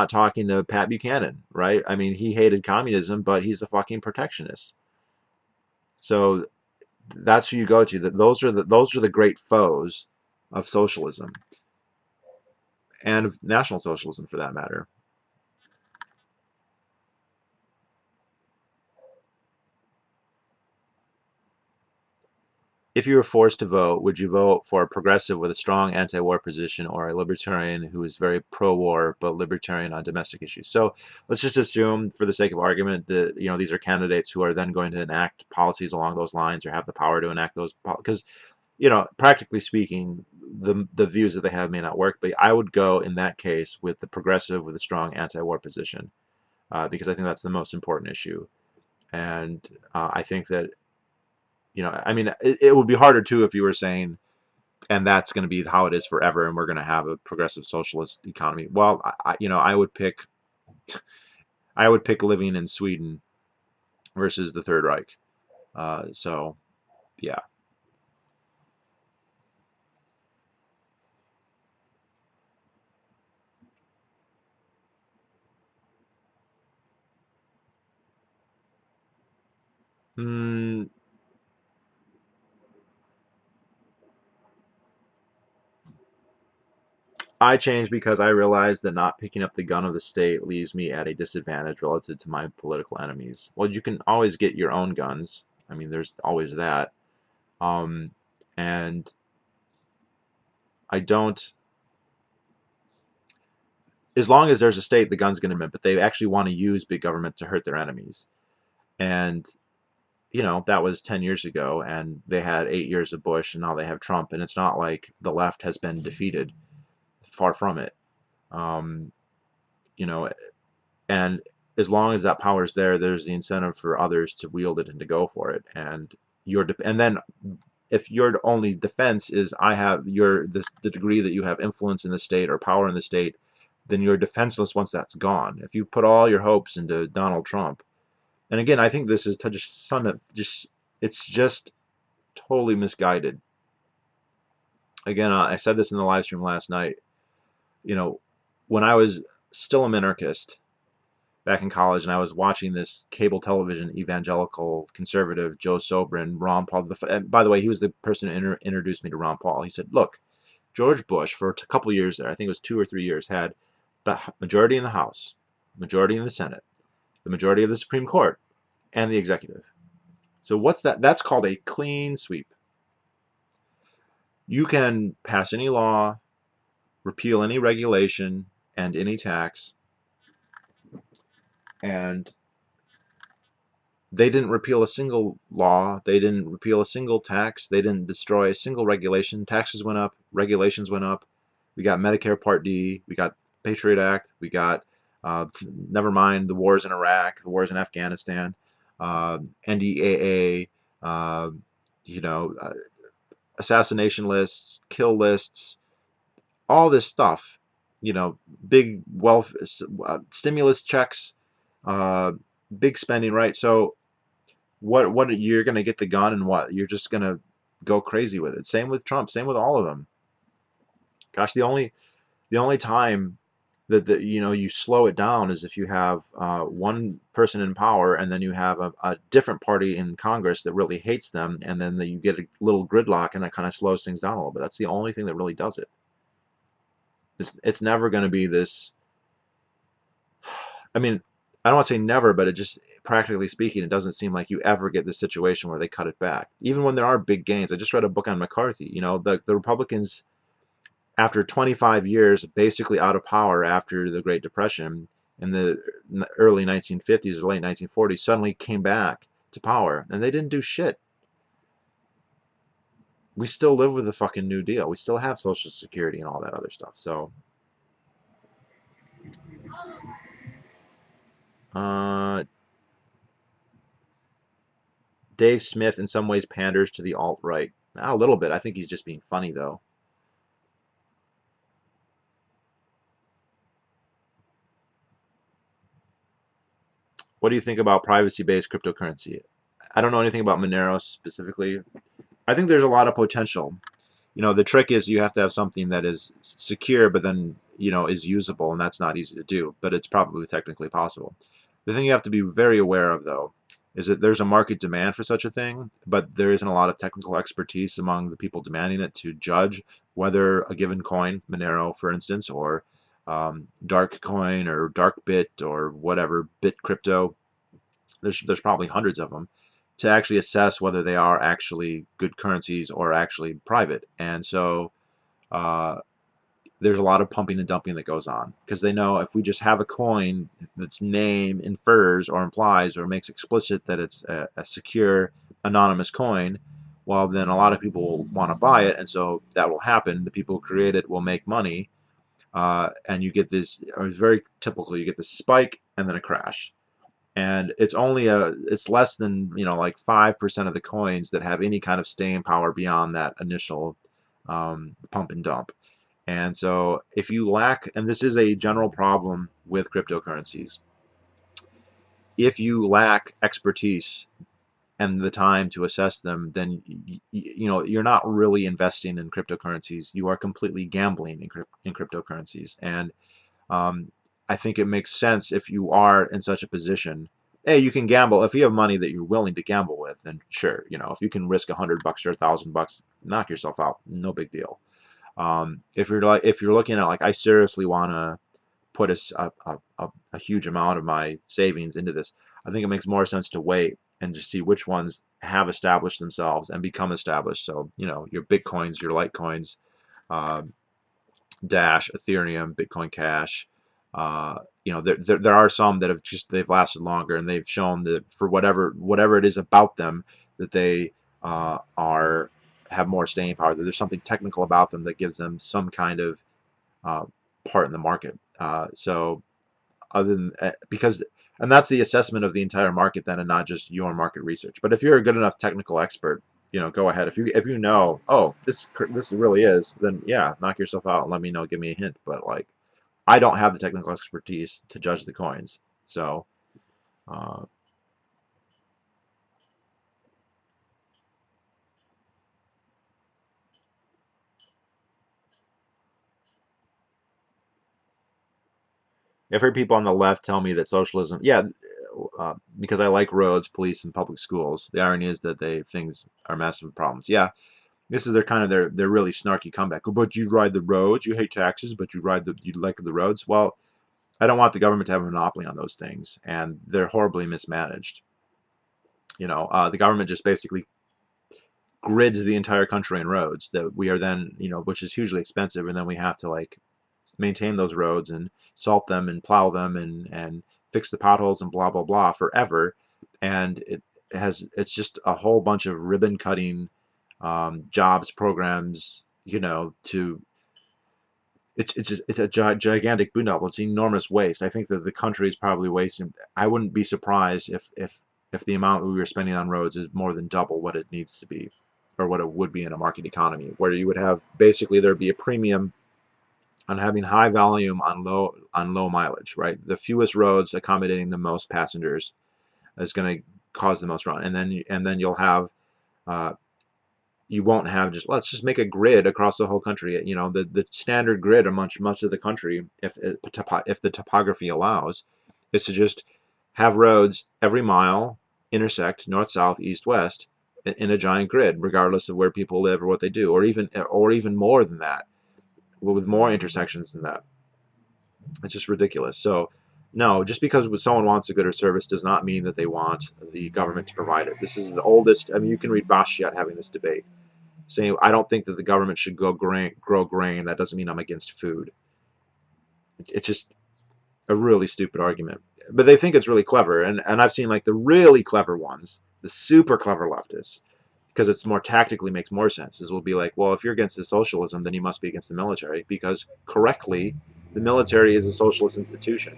talking to Pat Buchanan, right? I mean, he hated communism, but he's a fucking protectionist. So that's who you go to. Those are the great foes of socialism, and of National Socialism for that matter. If you were forced to vote, would you vote for a progressive with a strong anti-war position, or a libertarian who is very pro-war but libertarian on domestic issues? So let's just assume, for the sake of argument, that these are candidates who are then going to enact policies along those lines, or have the power to enact those, because practically speaking, the views that they have may not work. But I would go in that case with the progressive with a strong anti-war position, because I think that's the most important issue. And I think that, I mean, it would be harder too if you were saying, and that's going to be how it is forever, and we're going to have a progressive socialist economy. Well, I would pick living in Sweden versus the Third Reich. So yeah. Mm, I changed because I realized that not picking up the gun of the state leaves me at a disadvantage relative to my political enemies. Well, you can always get your own guns. I mean, there's always that. Um, and I don't, as long as there's a state, the gun's going to be, but they actually want to use big government to hurt their enemies. And, that was 10 years ago, and they had 8 years of Bush, and now they have Trump. And it's not like the left has been defeated. Far from it. Um, you know, and as long as that power is there, there's the incentive for others to wield it and to go for it. And then if your only defense is I have the degree that you have influence in the state or power in the state, then you're defenseless once that's gone. If you put all your hopes into Donald Trump, and again, I think this is just it's just totally misguided. Again, I said this in the live stream last night. You know, when I was still a minarchist back in college, and I was watching this cable television evangelical conservative Joe Sobran, Ron Paul. And by the way, he was the person who introduced me to Ron Paul. He said, "Look, George Bush for a couple years there, I think it was 2 or 3 years, had the majority in the House, majority in the Senate, the majority of the Supreme Court, and the executive. So what's that? That's called a clean sweep. You can pass any law, repeal any regulation and any tax, and they didn't repeal a single law. They didn't repeal a single tax. They didn't destroy a single regulation. Taxes went up. Regulations went up. We got Medicare Part D. We got Patriot Act. We got, never mind the wars in Iraq, the wars in Afghanistan, NDAA, uh, you know, assassination lists, kill lists, all this stuff. you know, big wealth stimulus checks, uh, big spending, right? So what you're going to get the gun and what you're just going to go crazy with it. Same with Trump, same with all of them. Gosh, the only time that you know you slow it down is if you have one person in power and then you have a different party in Congress that really hates them, and then you get a little gridlock and it kind of slows things down a little bit. That's the only thing that really does it. It's never going to be this. I mean, I don't want to say never, but it just, practically speaking, it doesn't seem like you ever get this situation where they cut it back. Even when there are big gains. I just read a book on McCarthy. You know, the Republicans, after 25 years basically out of power after the Great Depression in the early 1950s or late 1940s, suddenly came back to power, and they didn't do shit. We still live with the fucking New Deal. We still have Social Security and all that other stuff. So, uh, Dave Smith in some ways panders to the alt-right. A little bit. I think he's just being funny, though. What do you think about privacy-based cryptocurrency? I don't know anything about Monero specifically. I think there's a lot of potential. You know, the trick is you have to have something that is secure, but then, you know, is usable, and that's not easy to do, but it's probably technically possible. The thing you have to be very aware of, though, is that there's a market demand for such a thing, but there isn't a lot of technical expertise among the people demanding it to judge whether a given coin, Monero, for instance, or dark coin or dark bit or whatever, bit crypto, there's probably hundreds of them, to actually assess whether they are actually good currencies or actually private. And so uh, there's a lot of pumping and dumping that goes on, because they know if we just have a coin that's name infers or implies or makes explicit that it's a secure anonymous coin, well, then a lot of people will want to buy it, and so that will happen. The people who create it will make money, and you get this, or it's very typical, you get this spike and then a crash. And it's less than, you know, like 5% of the coins that have any kind of staying power beyond that initial pump and dump. And so if you lack, and this is a general problem with cryptocurrencies, if you lack expertise and the time to assess them, then you know you're not really investing in cryptocurrencies. You are completely gambling in cryptocurrencies. And um, I think it makes sense if you are in such a position. Hey, you can gamble if you have money that you're willing to gamble with. Then sure, you know, if you can risk $100 or $1,000, knock yourself out. No big deal. If you're looking at, like, I seriously want to put a huge amount of my savings into this, I think it makes more sense to wait and just see which ones have established themselves and become established. So, you know, your Bitcoins, your Litecoins, uh, Dash, Ethereum, Bitcoin Cash. You know, there are some that they've lasted longer, and they've shown that for whatever it is about them, that they are have more staying power. That there's something technical about them that gives them some kind of uh, part in the market. So other than because and that's the assessment of the entire market then, and not just your market research. But if you're a good enough technical expert, you know, go ahead. If you know, oh, this really is, then yeah, knock yourself out and let me know, give me a hint. But like, I don't have the technical expertise to judge the coins. So uh, I've heard people on the left tell me that socialism, yeah, because I like roads, police, and public schools. The irony is that things are massive problems. Yeah, this is their really snarky comeback. Oh, but you ride the roads, you hate taxes, but you like the roads. Well, I don't want the government to have a monopoly on those things, and they're horribly mismanaged. You know, the government just basically grids the entire country in roads that we are then, you know, which is hugely expensive, and then we have to like maintain those roads and salt them and plow them and fix the potholes and blah blah blah forever. And it's just a whole bunch of ribbon cutting jobs programs, you know, to it's a gigantic boondoggle. It's enormous waste. I think that the country is probably wasting. I wouldn't be surprised if the amount we were spending on roads is more than double what it needs to be, or what it would be in a market economy, where you would have basically there'd be a premium on having high volume on low mileage, right? The fewest roads accommodating the most passengers is going to cause the most run, and then you'll have uh, you won't have just let's just make a grid across the whole country. You know, the standard grid of much of the country, if the topography allows, is to just have roads every mile intersect north, south, east, west in a giant grid, regardless of where people live or what they do, or even more than that, with more intersections than that. It's just ridiculous. So, no, just because someone wants a good or service does not mean that they want the government to provide it. This is the oldest. I mean, you can read Basquiat having this debate, saying, I don't think that the government should grow grain. That doesn't mean I'm against food. It's just a really stupid argument. But they think it's really clever. And I've seen like the really clever ones, the super clever leftists, because it's more tactically makes more sense, is will be like, well, if you're against the socialism, then you must be against the military, because correctly, the military is a socialist institution.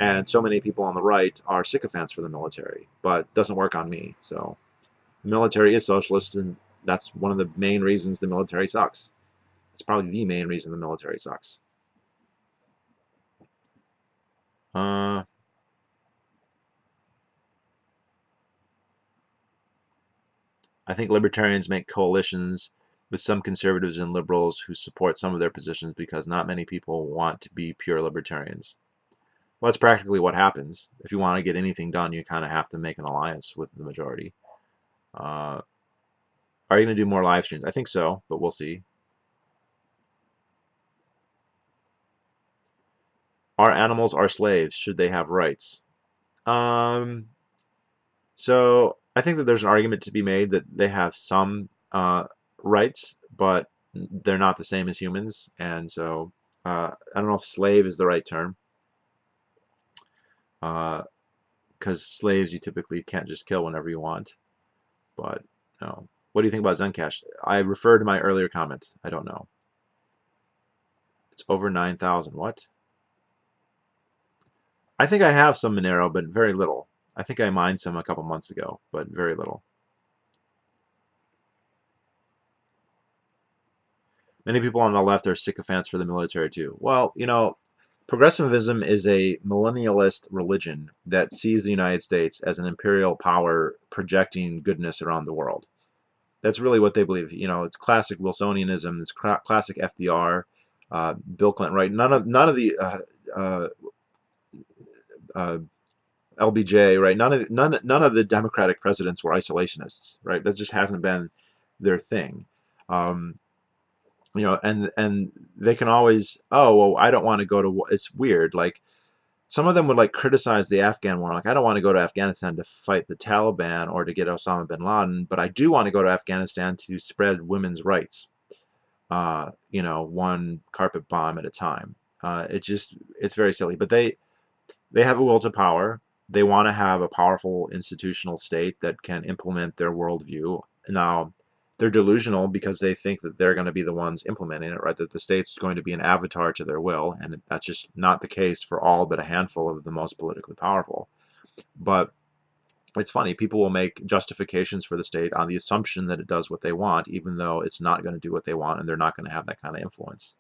And so many people on the right are sycophants for the military, but it doesn't work on me. So the military is socialist, and that's one of the main reasons the military sucks. It's probably the main reason the military sucks. Uh, I think libertarians make coalitions with some conservatives and liberals who support some of their positions because not many people want to be pure libertarians. Well, that's practically what happens. If you want to get anything done, you kind of have to make an alliance with the majority. Uh, are you going to do more live streams? I think so, but we'll see. Are animals our slaves? Should they have rights? Um, so I think that there's an argument to be made that they have some rights, but they're not the same as humans. And so I don't know if slave is the right term, because slaves you typically can't just kill whenever you want. But no. What do you think about Zencash? I refer to my earlier comment. I don't know. It's over 9,000. What? I think I have some Monero, but very little. I think I mined some a couple months ago, but very little. Many people on the left are sycophants for the military too. Well, you know, progressivism is a millennialist religion that sees the United States as an imperial power projecting goodness around the world. That's really what they believe. You know, it's classic Wilsonianism. It's classic FDR, Bill Clinton. Right? None of the uh, uh, LBJ. Right? None of the Democratic presidents were isolationists. Right? That just hasn't been their thing. Um, you know, and they can always, oh well, I don't want to go to. It's weird. Like some of them would like criticize the Afghan war. Like I don't want to go to Afghanistan to fight the Taliban or to get Osama bin Laden, but I do want to go to Afghanistan to spread women's rights. You know, one carpet bomb at a time. It's very silly. But they have a will to power. They want to have a powerful institutional state that can implement their worldview. Now, they're delusional because they think that they're going to be the ones implementing it, right? That the state's going to be an avatar to their will, and that's just not the case for all but a handful of the most politically powerful. But it's funny, people will make justifications for the state on the assumption that it does what they want, even though it's not going to do what they want, and they're not going to have that kind of influence.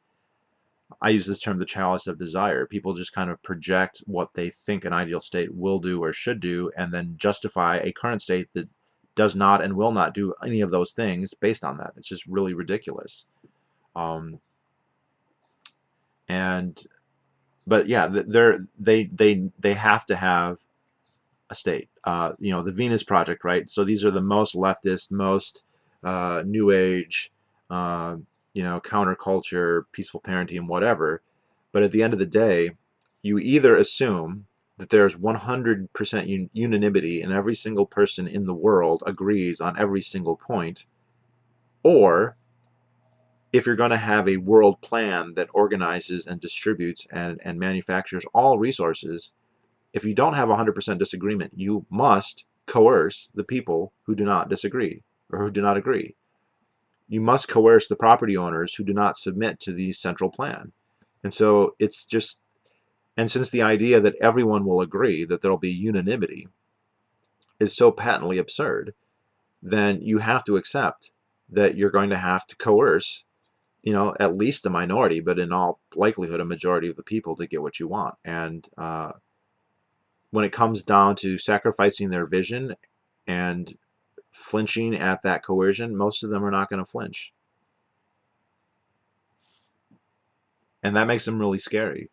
I use this term the chalice of desire. People just kind of project what they think an ideal state will do or should do, and then justify a current state that does not and will not do any of those things based on that. It's just really ridiculous. Um, and but yeah, they have to have a state. You know, the Venus Project, right? So these are the most leftist, most new age, uh, you know, counterculture, peaceful parenting, whatever. But at the end of the day, you either assume that there's 100% unanimity and every single person in the world agrees on every single point, or if you're going to have a world plan that organizes and distributes and manufactures all resources, if you don't have 100% disagreement, you must coerce the people who do not disagree or who do not agree. You must coerce the property owners who do not submit to the central plan. And so it's just, and since the idea that everyone will agree, that there'll be unanimity, is so patently absurd, then you have to accept that you're going to have to coerce at least a minority, but in all likelihood, a majority of the people to get what you want. And when it comes down to sacrificing their vision and flinching at that coercion, most of them are not going to flinch. And that makes them really scary.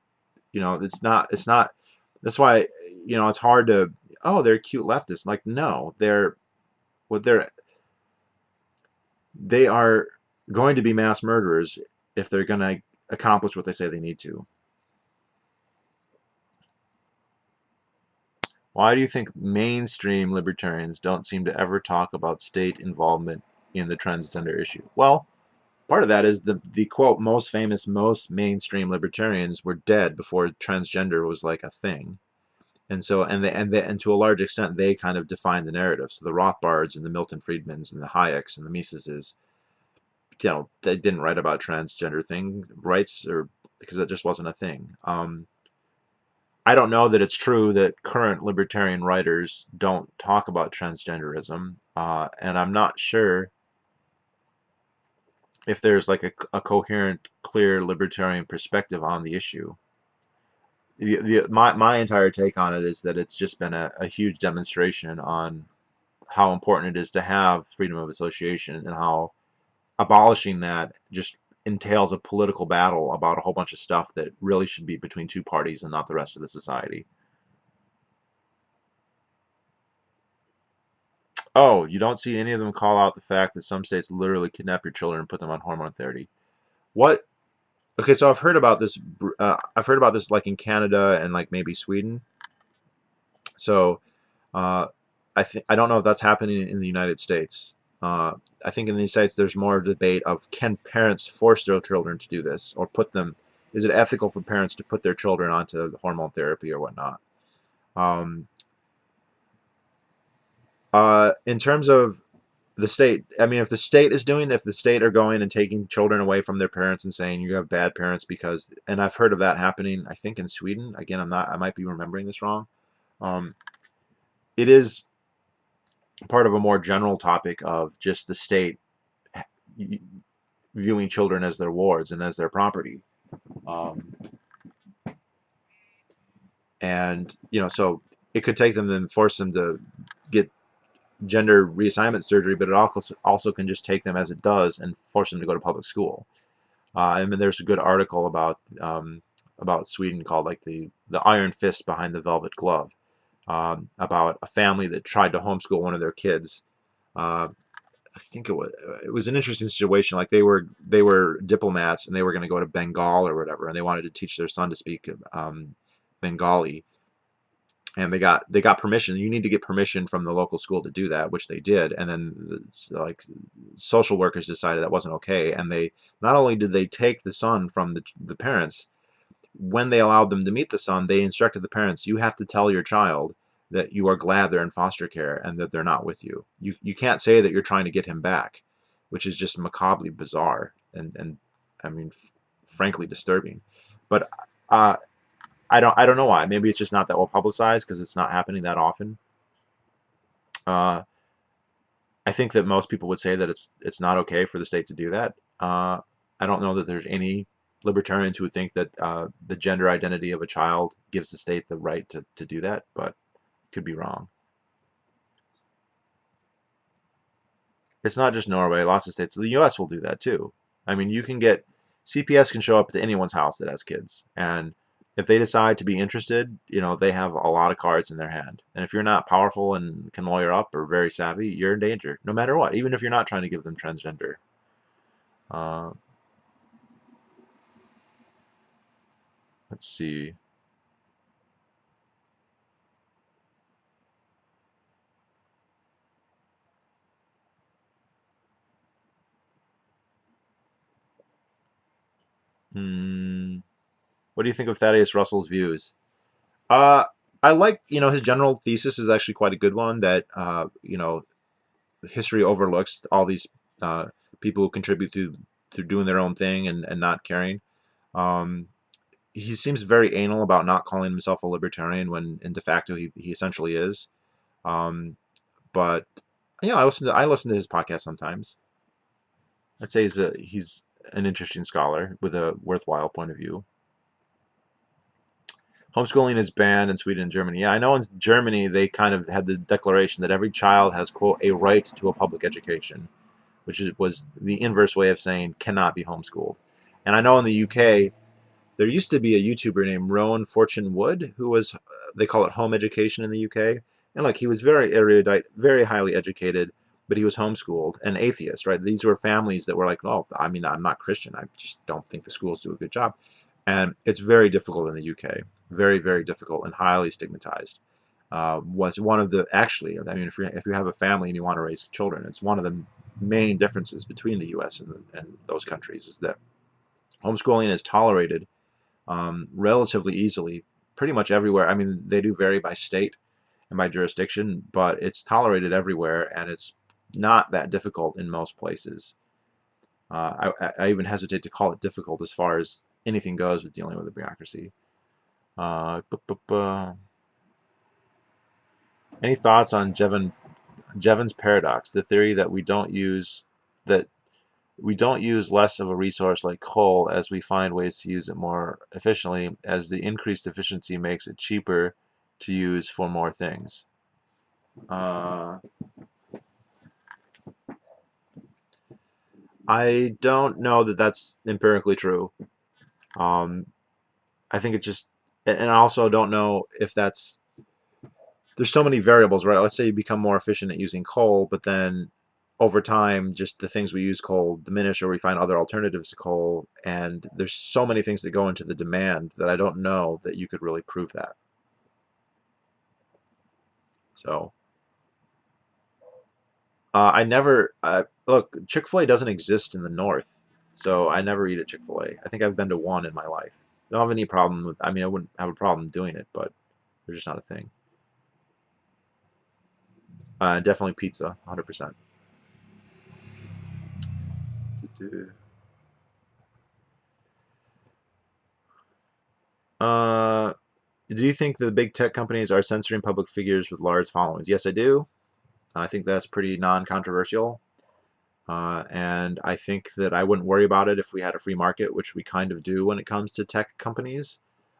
It's not, that's why, it's hard to, oh, they're cute leftists. Like, no, what they are going to be mass murderers if they're going to accomplish what they say they need to. Why do you think mainstream libertarians don't seem to ever talk about state involvement in the transgender issue? Well, part of that is the quote most famous, most mainstream libertarians were dead before transgender was like a thing. And so, and to a large extent, they kind of defined the narrative. So the Rothbards and the Milton Friedmans and the Hayeks and the Miseses, they didn't write about transgender rights, or because that just wasn't a thing. I don't know that it's true that current libertarian writers don't talk about transgenderism, and I'm not sure if there's like a coherent, clear libertarian perspective on the issue. My entire take on it is that it's just been a huge demonstration on how important it is to have freedom of association, and how abolishing that just entails a political battle about a whole bunch of stuff that really should be between two parties and not the rest of the society. Oh, you don't see any of them call out the fact that some states literally kidnap your children and put them on hormone therapy. What? Okay, so I've heard about this. I've heard about this like in Canada and like maybe Sweden. So uh, I don't know if that's happening in the United States. I think in the United States there's more debate of, can parents force their children to do this, or put them? Is it ethical for parents to put their children onto hormone therapy or whatnot? Um, in terms of the state, I mean, if the state is doing, if the state are going and taking children away from their parents and saying you have bad parents because, and I've heard of that happening, I think in Sweden. Again, I might be remembering this wrong. Um, it is part of a more general topic of just the state viewing children as their wards and as their property. Um, and, so it could take them and force them to get gender reassignment surgery, but it also can just take them as it does and force them to go to public school. I mean, there's a good article about Sweden called like the Iron Fist Behind the Velvet Glove, about a family that tried to homeschool one of their kids. Uh, I think it was an interesting situation. Like they were diplomats and they were going to go to Bengal or whatever, and they wanted to teach their son to speak Bengali, and they got permission. You need to get permission from the local school to do that, which they did. And then like social workers decided that wasn't okay, and they not only did they take the son from the parents, when they allowed them to meet the son, they instructed the parents, you have to tell your child that you are glad they're in foster care and that they're not with you. You can't say that you're trying to get him back, which is just macabrely bizarre and I mean, frankly disturbing. But uh, I don't know why. Maybe it's just not that well publicized because it's not happening that often. Uh, I think that most people would say that it's not okay for the state to do that. I don't know that there's any libertarians who would think that the gender identity of a child gives the state the right to do that, but could be wrong. It's not just Norway. Lots of states. The U.S. will do that too. I mean, you can get CPS can show up to anyone's house that has kids, and if they decide to be interested, they have a lot of cards in their hand. And if you're not powerful and can lawyer up or very savvy, you're in danger, no matter what. Even if you're not trying to give them transgender. Uh, let's see. Hmm, what do you think of Thaddeus Russell's views? Uh, I like, his general thesis is actually quite a good one. That history overlooks all these uh, people who contribute through doing their own thing and not caring. Um, he seems very anal about not calling himself a libertarian when in de facto he essentially is. Um, but I listen to his podcast sometimes. I'd say he's an interesting scholar with a worthwhile point of view. Homeschooling is banned in Sweden and Germany. Yeah, I know in Germany they kind of had the declaration that every child has, quote, a right to a public education, which was the inverse way of saying cannot be homeschooled. And I know in the UK, there used to be a YouTuber named Rowan Fortune Wood who was, they call it home education in the UK. And like, he was very erudite, very highly educated, but he was homeschooled and atheist, right? These were families that were like, oh, I mean, I'm not Christian. I just don't think the schools do a good job. And it's very difficult in the UK, very, very difficult and highly stigmatized. Was one of the, actually, I mean, if you have a family and you want to raise children, it's one of the main differences between the US and those countries is that homeschooling is tolerated relatively easily pretty much everywhere. I mean, they do vary by state and by jurisdiction, but it's tolerated everywhere, and it's not that difficult in most places. I even hesitate to call it difficult as far as anything goes with dealing with the bureaucracy. Uh, any thoughts on Jevons paradox, the theory that we don't use less of a resource like coal as we find ways to use it more efficiently, as the increased efficiency makes it cheaper to use for more things. I don't know that that's empirically true. Um, I think it just, and I also don't know if that's, there's so many variables, right? Let's say you become more efficient at using coal, but then over time, just the things we use coal diminish, or we find other alternatives to coal. And there's so many things that go into the demand that I don't know that you could really prove that. So I never look. Chick-fil-A doesn't exist in the North, so I never eat at Chick-fil-A. I think I've been to one in my life. I don't have any problem with. I mean, I wouldn't have a problem doing it, but they're just not a thing. Definitely pizza, 100%. Uh, do you think the big tech companies are censoring public figures with large followings? Yes, I do. I think that's pretty non-controversial. And I think that I wouldn't worry about it if we had a free market, which we kind of do when it comes to tech companies.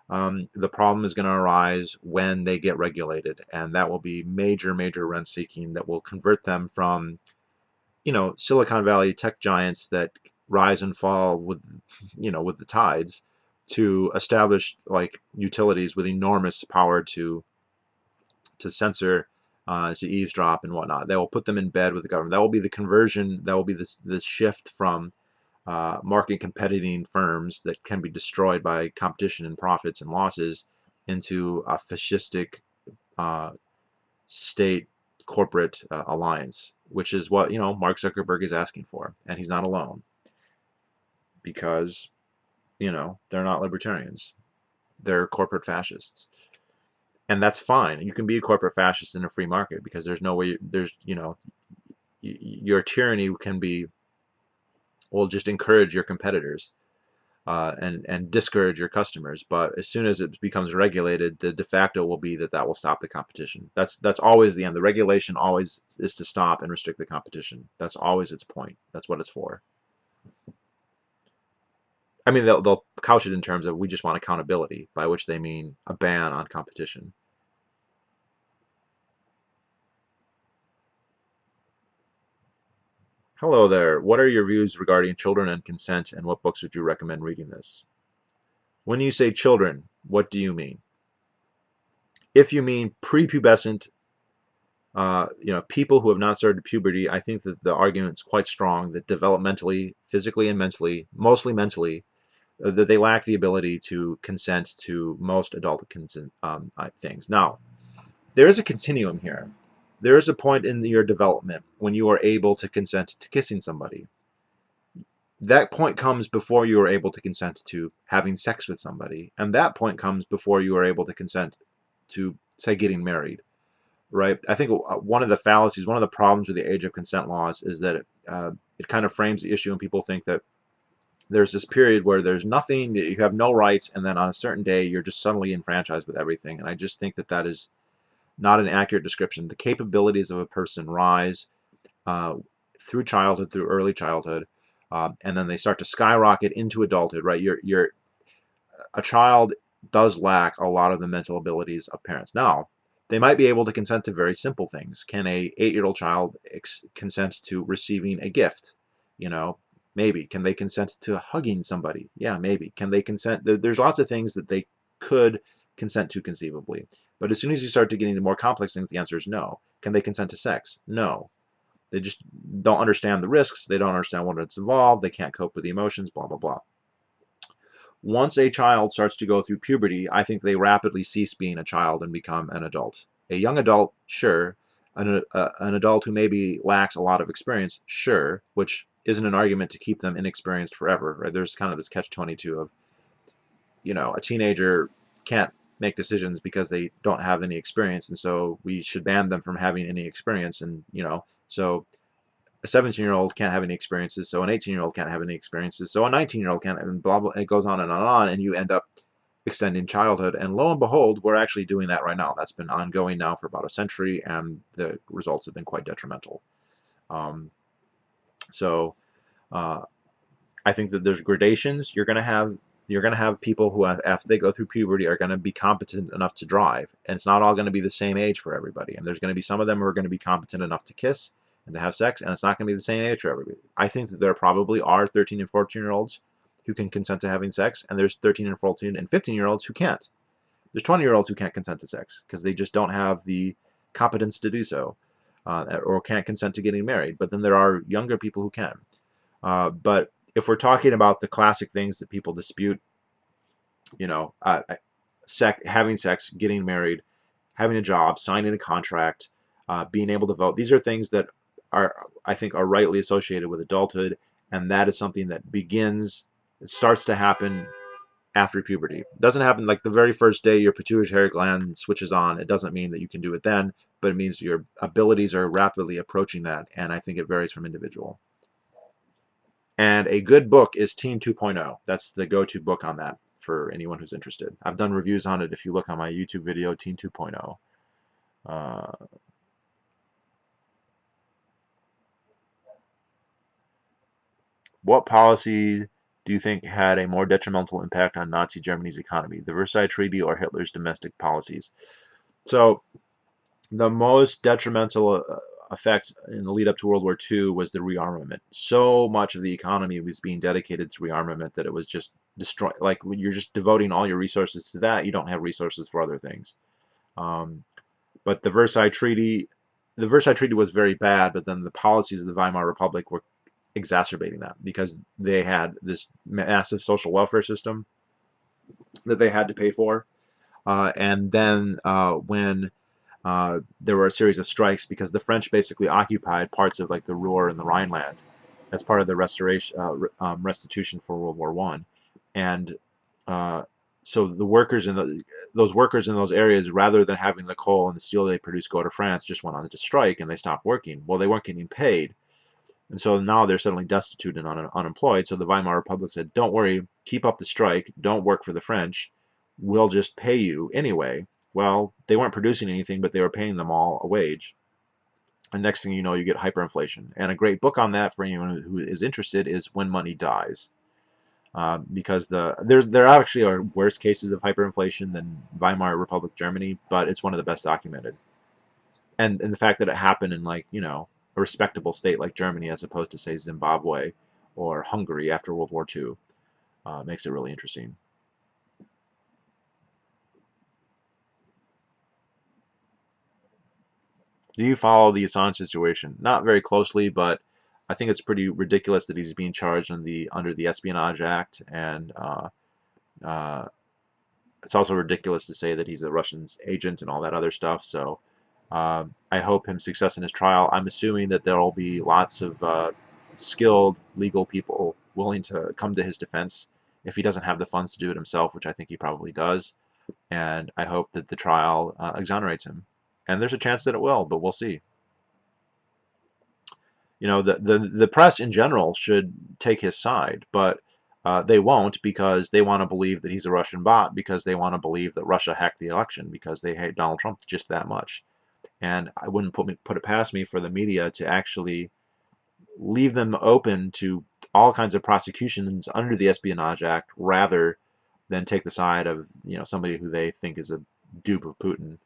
The problem is going to arise when they get regulated, and that will be major, major rent seeking that will convert them from, Silicon Valley tech giants that rise and fall with, with the tides, to established like utilities with enormous power to censor, to eavesdrop and whatnot. That will put them in bed with the government. That will be the conversion. That will be this shift from market competing firms that can be destroyed by competition and profits and losses into a fascistic uh, state corporate alliance, which is what Mark Zuckerberg is asking for, and he's not alone because they're not libertarians; they're corporate fascists. And that's fine. You can be a corporate fascist in a free market because there's no way there's your tyranny can be will just encourage your competitors and discourage your customers. But as soon as it becomes regulated, the de facto will be that will stop the competition. That's always the end. The regulation always is to stop and restrict the competition. That's always its point. That's what it's for. I mean, they'll couch it in terms of we just want accountability, by which they mean a ban on competition. Hello there. What are your views regarding children and consent, and what books would you recommend reading this? When you say children, what do you mean? If you mean prepubescent, people who have not started puberty, I think that the argument is quite strong that developmentally, physically, and mentally, mostly mentally, that they lack the ability to consent to most adult consent things. Now, there is a continuum here. There is a point in your development when you are able to consent to kissing somebody. That point comes before you are able to consent to having sex with somebody, and that point comes before you are able to consent to, say, getting married, right? I think one of the fallacies, one of the problems with the age of consent laws is that it kind of frames the issue, and people think that there's this period where there's nothing, that you have no rights, and then on a certain day you're just suddenly enfranchised with everything. And I just think that that is not an accurate description. The capabilities of a person rise uh, through childhood, through early childhood, and then they start to skyrocket into adulthood, right? A child does lack a lot of the mental abilities of parents. Now, they might be able to consent to very simple things. Can a 8-year-old child consent to receiving a gift? You know, maybe. Can they consent to hugging somebody? Yeah, maybe. Can they consent? There's lots of things that they could consent to conceivably. But as soon as you start to get into more complex things, the answer is no. Can they consent to sex? No. They just don't understand the risks. They don't understand what it's involved. They can't cope with the emotions, blah, blah, blah. Once a child starts to go through puberty, I think they rapidly cease being a child and become an adult. A young adult, sure. An adult who maybe lacks a lot of experience, sure, which isn't an argument to keep them inexperienced forever. Right? There's kind of this catch-22 of, a teenager can't make decisions because they don't have any experience, and so we should ban them from having any experience. And, so a 17-year-old can't have any experiences, so an 18-year-old can't have any experiences, so a 19-year-old can't, and blah, blah, and it goes on and on, and you end up extending childhood. And lo and behold, we're actually doing that right now. That's been ongoing now for about a century, and the results have been quite detrimental. So I think that there's gradations. You're going to have people who, after they go through puberty, are going to be competent enough to drive, and it's not all going to be the same age for everybody. And there's going to be some of them who are going to be competent enough to kiss and to have sex, and it's not going to be the same age for everybody. I think that there probably are 13 and 14-year-olds who can consent to having sex, and there's 13 and 14 and 15-year-olds who can't. There's 20-year-olds who can't consent to sex because they just don't have the competence to do so, or can't consent to getting married. But then there are younger people who can. But if we're talking about the classic things that people dispute, having sex, getting married, having a job, signing a contract, being able to vote, these are things that I think are rightly associated with adulthood, and that is something that it starts to happen after puberty. It doesn't happen like the very first day your pituitary gland switches on. It doesn't mean that you can do it then, but it means your abilities are rapidly approaching that, and I think it varies from individual. And a good book is Teen 2.0. That's the go-to book on that for anyone who's interested. I've done reviews on it if you look on my YouTube video, Teen 2.0. What policy do you think had a more detrimental impact on Nazi Germany's economy, the Versailles Treaty or Hitler's domestic policies? So the most detrimental effect in the lead up to World War II was the rearmament. So much of the economy was being dedicated to rearmament that it was just destroyed. Like when you're just devoting all your resources to that, you don't have resources for other things. But the Versailles Treaty was very bad, but then the policies of the Weimar Republic were exacerbating that because they had this massive social welfare system that they had to pay for. And then when there were a series of strikes because the French basically occupied parts of like the Ruhr and the Rhineland as part of the restitution for World War I. And so the workers in those workers in those areas, rather than having the coal and the steel they produce go to France, just went on to strike and they stopped working. Well, they weren't getting paid. And so now they're suddenly destitute and unemployed. So the Weimar Republic said, don't worry, keep up the strike, don't work for the French, we'll just pay you anyway. Well, they weren't producing anything, but they were paying them all a wage. And next thing you know, you get hyperinflation. And a great book on that for anyone who is interested is When Money Dies. Because there actually are worse cases of hyperinflation than Weimar Republic Germany, but it's one of the best documented. And the fact that it happened in a respectable state like Germany as opposed to, say, Zimbabwe or Hungary after World War II makes it really interesting. Do you follow the Assange situation? Not very closely, but I think it's pretty ridiculous that he's being charged under the Espionage Act, and it's also ridiculous to say that he's a Russian's agent and all that other stuff. So I hope him success in his trial. I'm assuming that there will be lots of skilled legal people willing to come to his defense if he doesn't have the funds to do it himself, which I think he probably does. And I hope that the trial exonerates him. And there's a chance that it will, but we'll see. The press in general should take his side, but they won't because they want to believe that he's a Russian bot, because they want to believe that Russia hacked the election, because they hate Donald Trump just that much. And I wouldn't put it past me for the media to actually leave them open to all kinds of prosecutions under the Espionage Act rather than take the side of somebody who they think is a dupe of Putin.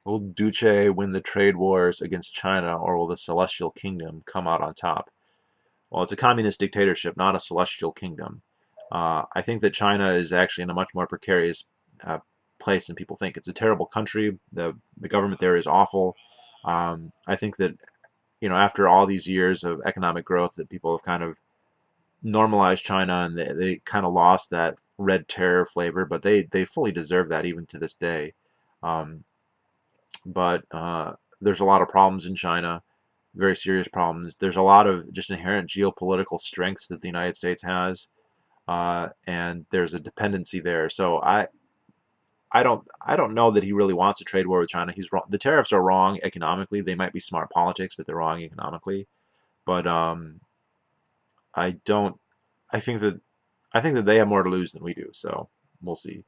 Will Duce win the trade wars against China, or will the Celestial Kingdom come out on top? Well, it's a communist dictatorship, not a celestial kingdom. I think that China is actually in a much more precarious place than people think. It's a terrible country. The government there is awful. I think that after all these years of economic growth, that people have kind of normalized China, and they kind of lost that red terror flavor, but they fully deserve that even to this day. Um, but there's a lot of problems in China, very serious problems. There's a lot of just inherent geopolitical strengths that the United States has, and there's a dependency there. So I don't know that he really wants a trade war with China. He's wrong. The tariffs are wrong economically. They might be smart politics, but they're wrong economically. But I don't. I think that they have more to lose than we do. So we'll see.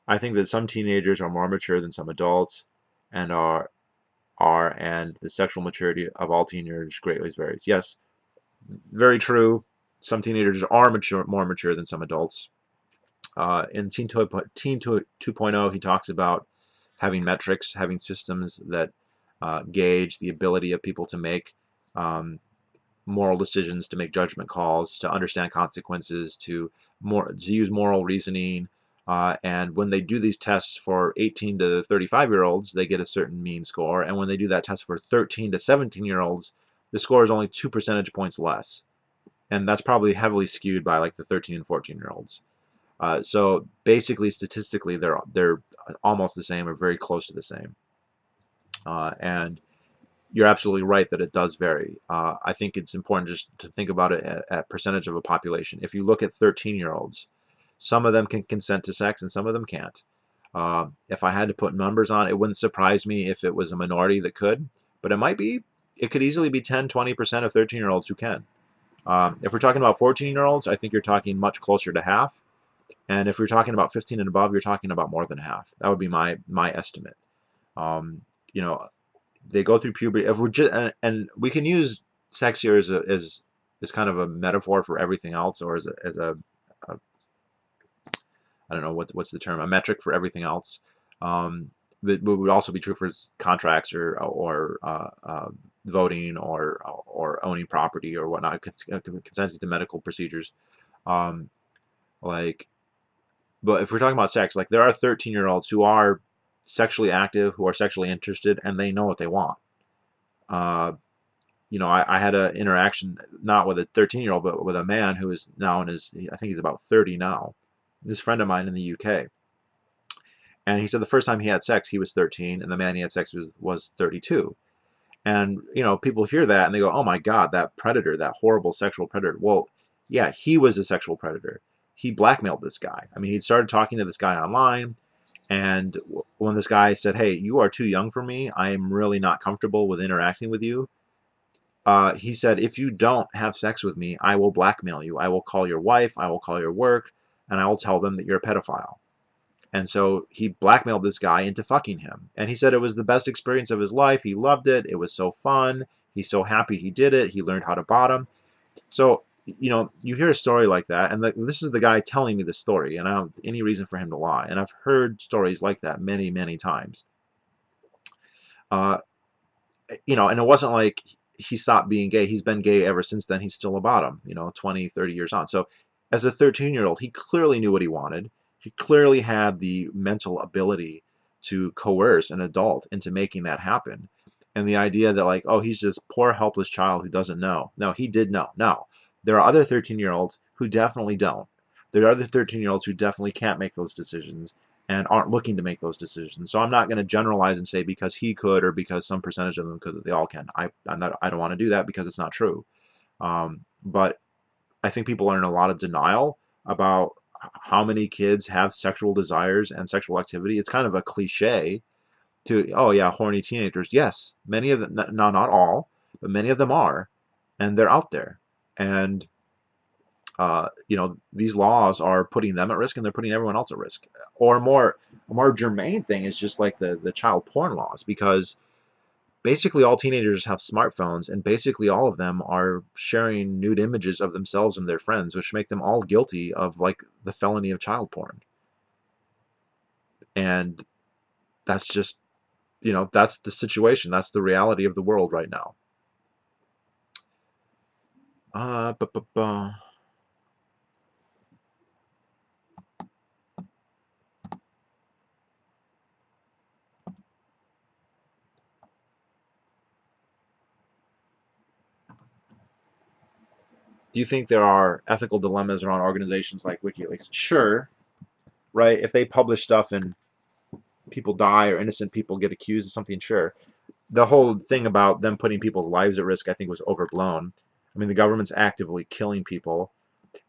I think that some teenagers are more mature than some adults, and and the sexual maturity of all teenagers greatly varies. Yes, very true. Some teenagers are more mature than some adults. In Teen 2.0, he talks about having metrics, having systems that gauge the ability of people to make um, moral decisions, to make judgment calls, to understand consequences, to use moral reasoning. And when they do these tests for 18 to 35-year-olds, they get a certain mean score. And when they do that test for 13 to 17-year-olds, the score is only 2 percentage points less. And that's probably heavily skewed by like the 13 and 14-year-olds. So basically, statistically, they're almost the same or very close to the same. And you're absolutely right that it does vary. I think it's important just to think about it at percentage of a population. If you look at 13-year-olds, some of them can consent to sex and some of them can't. If I had to put numbers on it, wouldn't surprise me if it was a minority that could, but it could easily be 10, 20% of 13-year-olds who can. If we're talking about 14-year-olds, I think you're talking much closer to half. And if you're talking about 15 and above, you're talking about more than half. That would be my estimate. Um, you know, they go through puberty. If we're just and we can use sex here as kind of a metaphor for everything else, or a I don't know what's the term, a metric for everything else. But would also be true for contracts or voting or owning property or whatnot, consenting to medical procedures. Um, like, but if we're talking about sex, like there are 13-year-olds who are sexually active, who are sexually interested, and they know what they want. Uh, I had an interaction not with a 13-year-old, but with a man who is now I think he's about 30 now. This friend of mine in the UK. And he said the first time he had sex, he was 13, and the man he had sex with was 32. And, people hear that and they go, oh my God, that predator, that horrible sexual predator. Well, yeah, he was a sexual predator. He blackmailed this guy. I mean, he'd started talking to this guy online. And when this guy said, hey, you are too young for me, I am really not comfortable with interacting with you. He said, if you don't have sex with me, I will blackmail you. I will call your wife, I will call your work, and I will tell them that you're a pedophile. And so he blackmailed this guy into fucking him. And he said it was the best experience of his life. He loved it. It was so fun. He's so happy he did it. He learned how to bottom. So, you hear a story like that, and this is the guy telling me the story, and I don't have any reason for him to lie. And I've heard stories like that many, many times. Uh, and it wasn't like he stopped being gay. He's been gay ever since then. He's still a bottom, 20, 30 years on. So as a 13-year-old, he clearly knew what he wanted. He clearly had the mental ability to coerce an adult into making that happen. And the idea that like, oh, he's just poor, helpless child who doesn't know. No, he did know. No, there are other 13-year-olds who definitely don't. There are other 13-year-olds who definitely can't make those decisions and aren't looking to make those decisions. So I'm not going to generalize and say because he could or because some percentage of them could that they all can. I don't want to do that because it's not true. But I think people are in a lot of denial about how many kids have sexual desires and sexual activity. It's kind of a cliche to, oh yeah, horny teenagers. Yes, many of them, not all, but many of them are, and they're out there. And you know, these laws are putting them at risk and they're putting everyone else at risk. Or a more germane thing is just like the child porn laws, because basically all teenagers have smartphones, and basically all of them are sharing nude images of themselves and their friends, which make them all guilty of like the felony of child porn. And that's just, you know, that's the situation. That's the reality of the world right now. Uh, bu- bu- bu- do you think there are ethical dilemmas around organizations like WikiLeaks? Sure, right? If they publish stuff and people die or innocent people get accused of something, sure. The whole thing about them putting people's lives at risk, I think, was overblown. I mean, the government's actively killing people,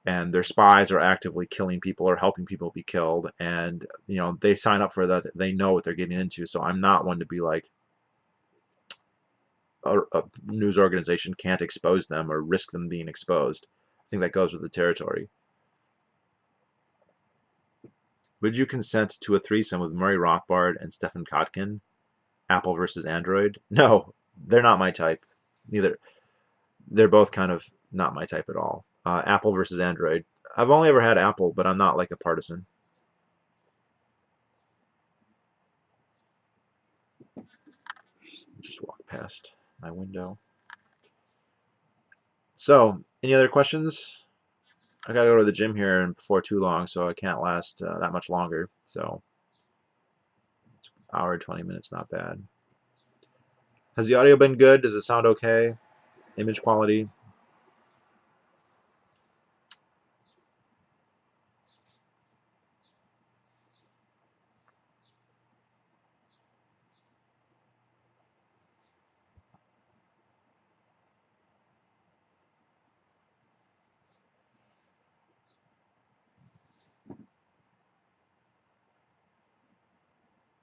and their spies are actively killing people or helping people be killed, and you know they sign up for that. They know what they're getting into. So I'm not one to be like a news organization can't expose them or risk them being exposed. I think that goes with the territory. Would you consent to a threesome with Murray Rothbard and Stephen Kotkin? Apple versus Android? No, they're not my type. Neither. They're both kind of not my type at all. Apple versus Android. I've only ever had Apple, but I'm not like a partisan. Just walk past my window. So, any other questions? I gotta go to the gym here before too long, so I can't last that much longer. So, hour 20 minutes, not bad. Has the audio been good? Does it sound okay? Image quality?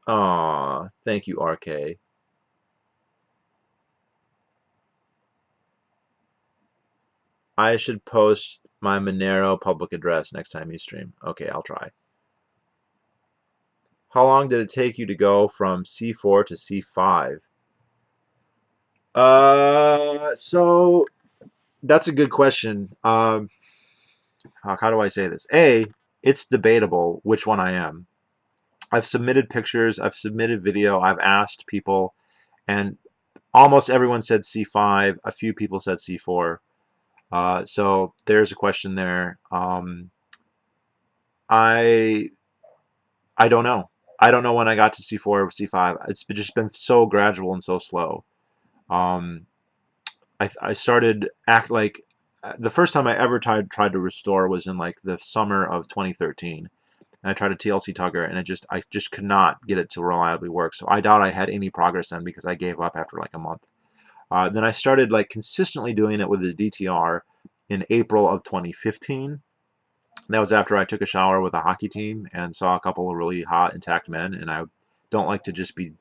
Aw, thank you, RK. I should post my Monero public address next time you stream. Okay, I'll try. How long did it take you to go from C4 to C5? So that's a good question. How do I say this? A, it's debatable which one I am. I've submitted pictures, I've submitted video, I've asked people, and almost everyone said C5. A few people said C4. So there's a question there. I I don't know. I don't know when I got to C4 or C5. It's just been so gradual and so slow. Um, I started act like the first time I ever tried to restore was in like the summer of 2013. And I tried a TLC Tugger, and I just could not get it to reliably work. So I doubt I had any progress then because I gave up after like a month. Then I started like consistently doing it with the DTR in April of 2015. That was after I took a shower with a hockey team and saw a couple of really hot, intact men. And I don't like to just be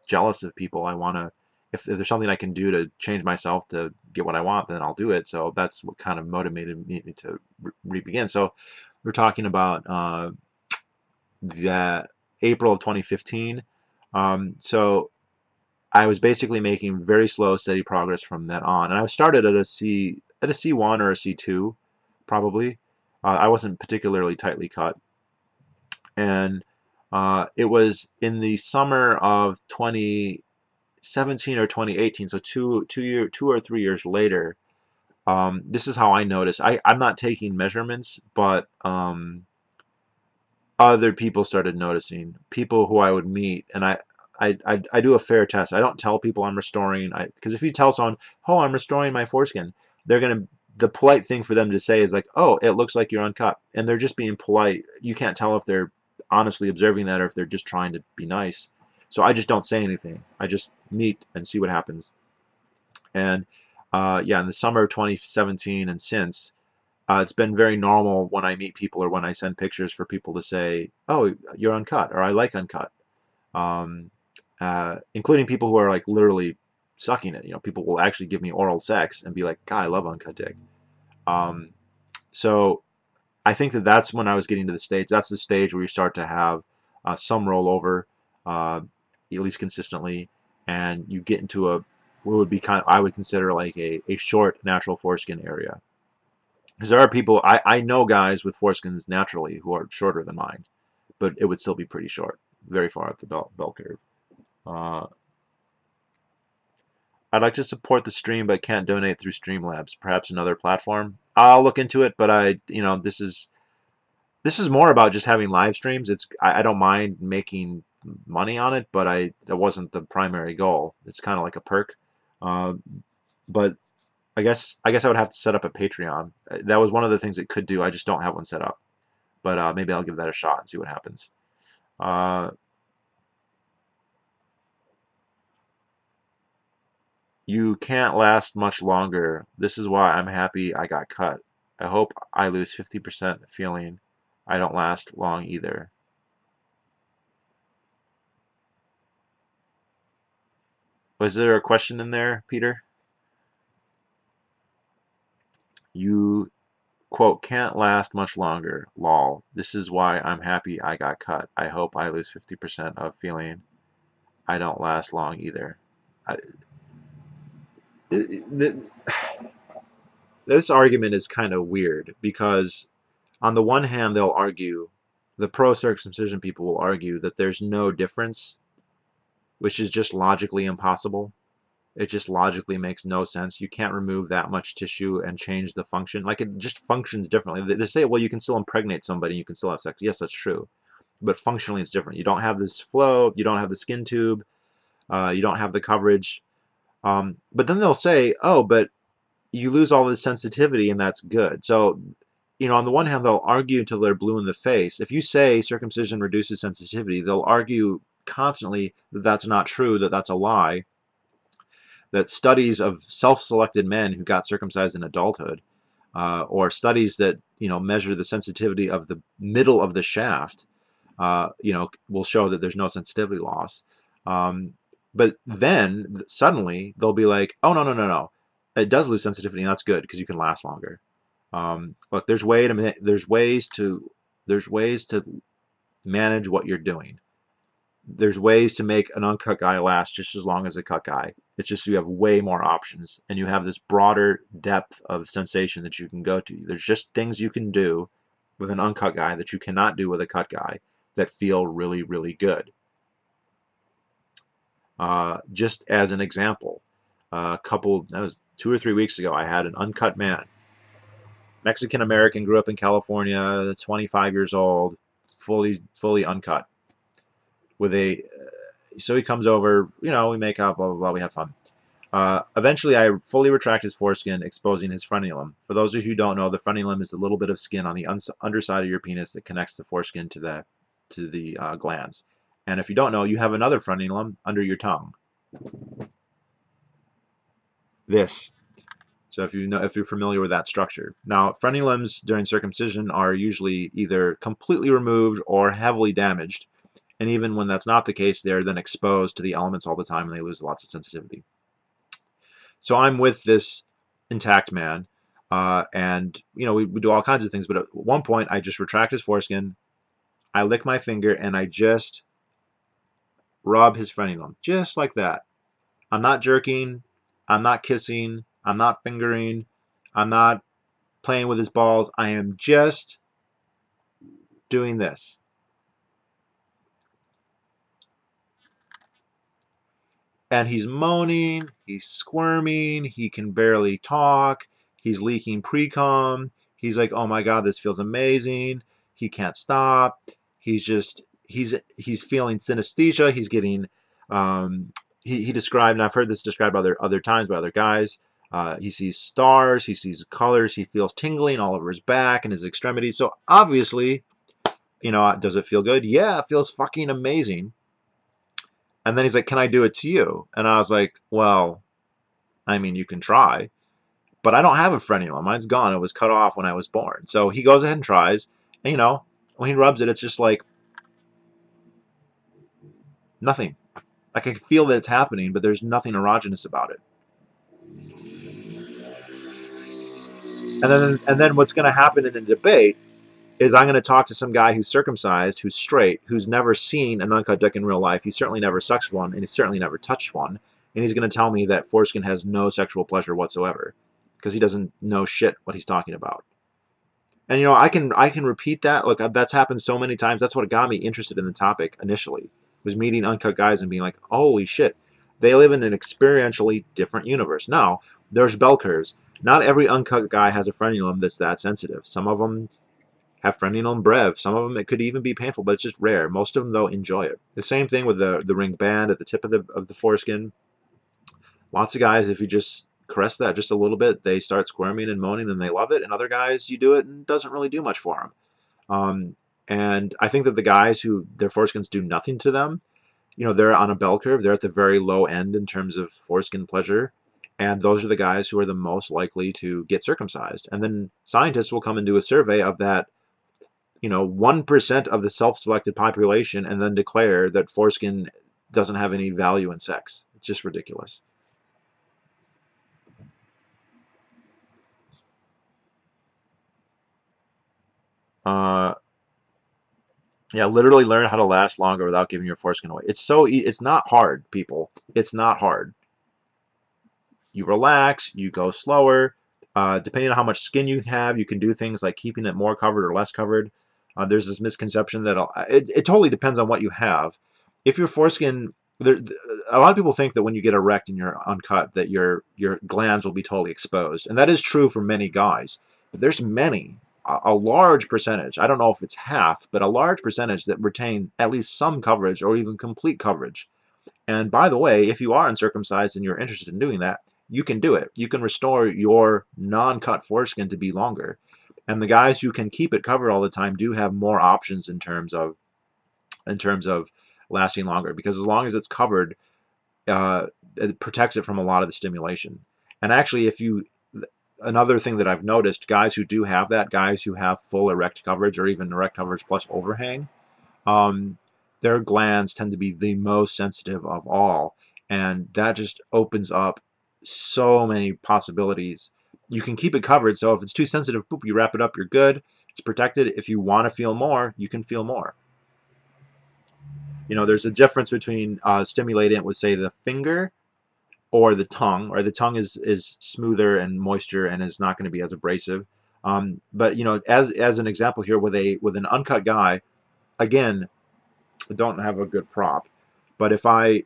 jealous of people. I want to, if there's something I can do to change myself to get what I want, then I'll do it. So that's what kind of motivated me to re-begin. So we're talking about that April of 2015. So I was basically making very slow, steady progress from then on. And I started at a C1 or a C2, probably. I wasn't particularly tightly cut, and it was in the summer of 2017 or 2018. So 2 or 3 years later. This is how I noticed. I'm not taking measurements, but other people started noticing. People who I would meet, and I do a fair test. I don't tell people I'm restoring, because if you tell someone, "Oh, I'm restoring my foreskin," they're gonna the polite thing for them to say is like, "Oh, it looks like you're uncut," and they're just being polite. You can't tell if they're honestly observing that or if they're just trying to be nice. So I just don't say anything. I just meet and see what happens. And yeah, in the summer of 2017 and since, it's been very normal when I meet people or when I send pictures for people to say, "Oh, you're uncut," or "I like uncut," um, including people who are like literally sucking it. You know, people will actually give me oral sex and be like, "God, I love uncut dick." Um, So I think that that's when I was getting to the stage. That's the stage where you start to have some rollover, at least consistently, and you get into a what would be kind of, I would consider like a short natural foreskin area. Because there are people, I know guys with foreskins naturally who are shorter than mine, but it would still be pretty short, very far up the bell curve. Uh, I'd like to support the stream, but can't donate through Streamlabs. Perhaps another platform. I'll look into it, but this is more about just having live streams. I don't mind making money on it, but that wasn't the primary goal. It's kind of like a perk. Uh, but I guess I would have to set up a Patreon. That was one of the things it could do. I just don't have one set up. But maybe I'll give that a shot and see what happens. Uh, you can't last much longer. This is why I'm happy I got cut. I hope I lose 50% feeling I don't last long either. Was there a question in there, Peter? You, quote, can't last much longer, lol. This is why I'm happy I got cut. I hope I lose 50% of feeling I don't last long either. I, this argument is kind of weird because on the one hand they'll argue, the pro-circumcision people will argue that there's no difference, which is just logically impossible. It just logically makes no sense. You can't remove that much tissue and change the function. Like, it just functions differently. They say, well, you can still impregnate somebody, you can still have sex. Yes, that's true. But functionally it's different. You don't have this flow, you don't have the skin tube, you don't have the coverage. But then they'll say, oh, but you lose all this sensitivity and that's good. So, on the one hand, they'll argue until they're blue in the face. If you say circumcision reduces sensitivity, they'll argue constantly that that's not true, that that's a lie, that studies of self-selected men who got circumcised in adulthood, or studies that measure the sensitivity of the middle of the shaft, will show that there's no sensitivity loss. But then suddenly they'll be like, oh, no, no, no, no, it does lose sensitivity, and that's good because you can last longer. Look, there's ways to manage what you're doing. There's ways to make an uncut guy last just as long as a cut guy. It's just you have way more options, and you have this broader depth of sensation that you can go to. There's just things you can do with an uncut guy that you cannot do with a cut guy that feel really, really good. Just as an example, that was 2 or 3 weeks ago, I had an uncut man, Mexican American, grew up in California, 25 years old, fully uncut. So he comes over, we make out, blah blah blah, we have fun. Eventually, I fully retract his foreskin, exposing his frenulum. For those of you who don't know, the frenulum is the little bit of skin on the underside of your penis that connects the foreskin to the glands. And if you don't know, you have another frenulum under your tongue. This. So if you're familiar with that structure. Now, frenulums during circumcision are usually either completely removed or heavily damaged. And even when that's not the case, they're then exposed to the elements all the time and they lose lots of sensitivity. So I'm with this intact man, and we do all kinds of things. But at one point, I just retract his foreskin, I lick my finger, and I just rub his frenulum, just like that. I'm not jerking, I'm not kissing, I'm not fingering, I'm not playing with his balls. I am just doing this. And he's moaning, he's squirming, he can barely talk, he's leaking pre-com. He's like, oh my God, this feels amazing. He can't stop. He's feeling synesthesia. He's getting, he described, and I've heard this described other times by other guys. He sees stars, he sees colors, he feels tingling all over his back and his extremities. So obviously, does it feel good? Yeah, it feels fucking amazing. And then he's like, can I do it to you? And I was like, well, I mean, you can try, but I don't have a frenulum. Mine's gone. It was cut off when I was born. So he goes ahead and tries. And, when he rubs it, it's just like nothing. Like, I can feel that it's happening, but there's nothing erogenous about it. And then what's going to happen in a debate is I'm going to talk to some guy who's circumcised, who's straight, who's never seen an uncut dick in real life. He's certainly never sucked one, and he's certainly never touched one. And he's going to tell me that foreskin has no sexual pleasure whatsoever because he doesn't know shit what he's talking about. And I can repeat that. Look, that's happened so many times. That's what got me interested in the topic initially, was meeting uncut guys and being like, holy shit, they live in an experientially different universe. Now, there's bell curves. Not every uncut guy has a frenulum that's that sensitive. Some of them have frenulum brev. Some of them, it could even be painful, but it's just rare. Most of them, though, enjoy it. The same thing with the ring band at the tip of the foreskin. Lots of guys, if you just caress that just a little bit, they start squirming and moaning and they love it. And other guys, you do it and it doesn't really do much for them. And I think that the guys who their foreskins do nothing to them, they're on a bell curve. They're at the very low end in terms of foreskin pleasure. And those are the guys who are the most likely to get circumcised. And then scientists will come and do a survey of that 1% of the self-selected population and then declare that foreskin doesn't have any value in sex. It's just ridiculous. Uh, yeah, literally learn how to last longer without giving your foreskin away. It's not hard, people. It's not hard. You relax, you go slower. Depending on how much skin you have, you can do things like keeping it more covered or less covered. There's this misconception that it totally depends on what you have. If your foreskin, a lot of people think that when you get erect and you're uncut, that your glands will be totally exposed, and that is true for many guys. But there's a large percentage. I don't know if it's half, but a large percentage that retain at least some coverage or even complete coverage. And by the way, if you are uncircumcised and you're interested in doing that, you can do it. You can restore your non-cut foreskin to be longer. And the guys who can keep it covered all the time do have more options in terms of lasting longer, because as long as it's covered, it protects it from a lot of the stimulation. And actually, another thing that I've noticed, guys who do have that, guys who have full erect coverage or even erect coverage plus overhang, um, their glands tend to be the most sensitive of all, and that just opens up so many possibilities. You can keep it covered, so if it's too sensitive, boop, you wrap it up, you're good. It's protected. If you want to feel more, you can feel more. There's a difference between stimulating it with, say, the finger or the tongue. Or the tongue is smoother and moisture and is not going to be as abrasive. But as an example here, with an uncut guy, again, don't have a good prop, but if I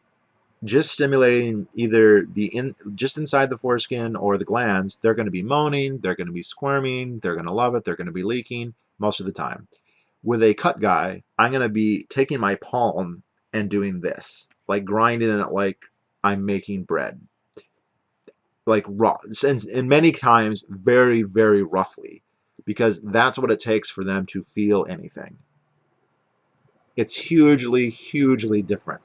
just stimulating either just inside the foreskin or the glands, they're going to be moaning, they're going to be squirming, they're going to love it, they're going to be leaking most of the time. With a cut guy, I'm going to be taking my palm and doing this, like grinding it like I'm making bread, like raw, and many times very, very roughly, because that's what it takes for them to feel anything. It's hugely, hugely different.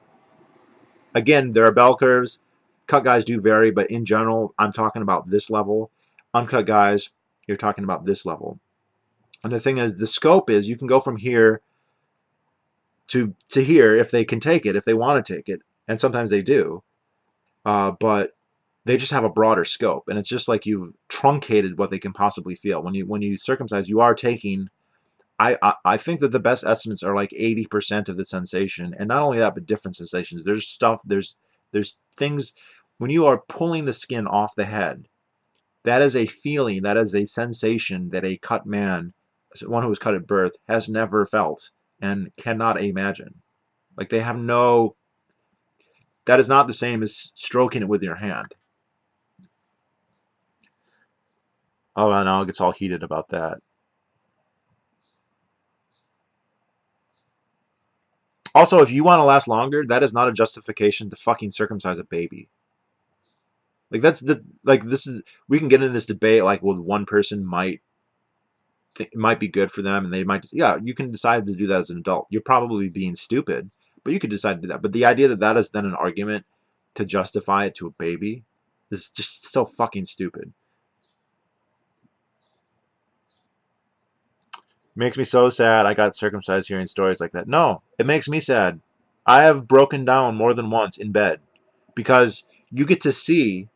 Again, there are bell curves. Cut guys do vary, but in general, I'm talking about this level. Uncut guys, you're talking about this level. And the thing is, the scope is you can go from here to here if they can take it, if they want to take it, and sometimes they do. But they just have a broader scope, and it's just like you've truncated what they can possibly feel. When you circumcise, you are taking. I think that the best estimates are like 80% of the sensation, and not only that, but different sensations. There's things when you are pulling the skin off the head. That is a feeling, that is a sensation that a cut man, one who was cut at birth, has never felt and cannot imagine. Like they have no. That is not the same as stroking it with your hand. Oh, and now it gets all heated about that. Also, if you want to last longer, that is not a justification to fucking circumcise a baby. Like this is we can get into this debate like, well, one person might be good for them and they might, yeah, you can decide to do that as an adult. You're probably being stupid, but you could decide to do that. But the idea that that is then an argument to justify it to a baby is just so fucking stupid. Makes me so sad I got circumcised hearing stories like that. No, it makes me sad. I have broken down more than once in bed because you get to see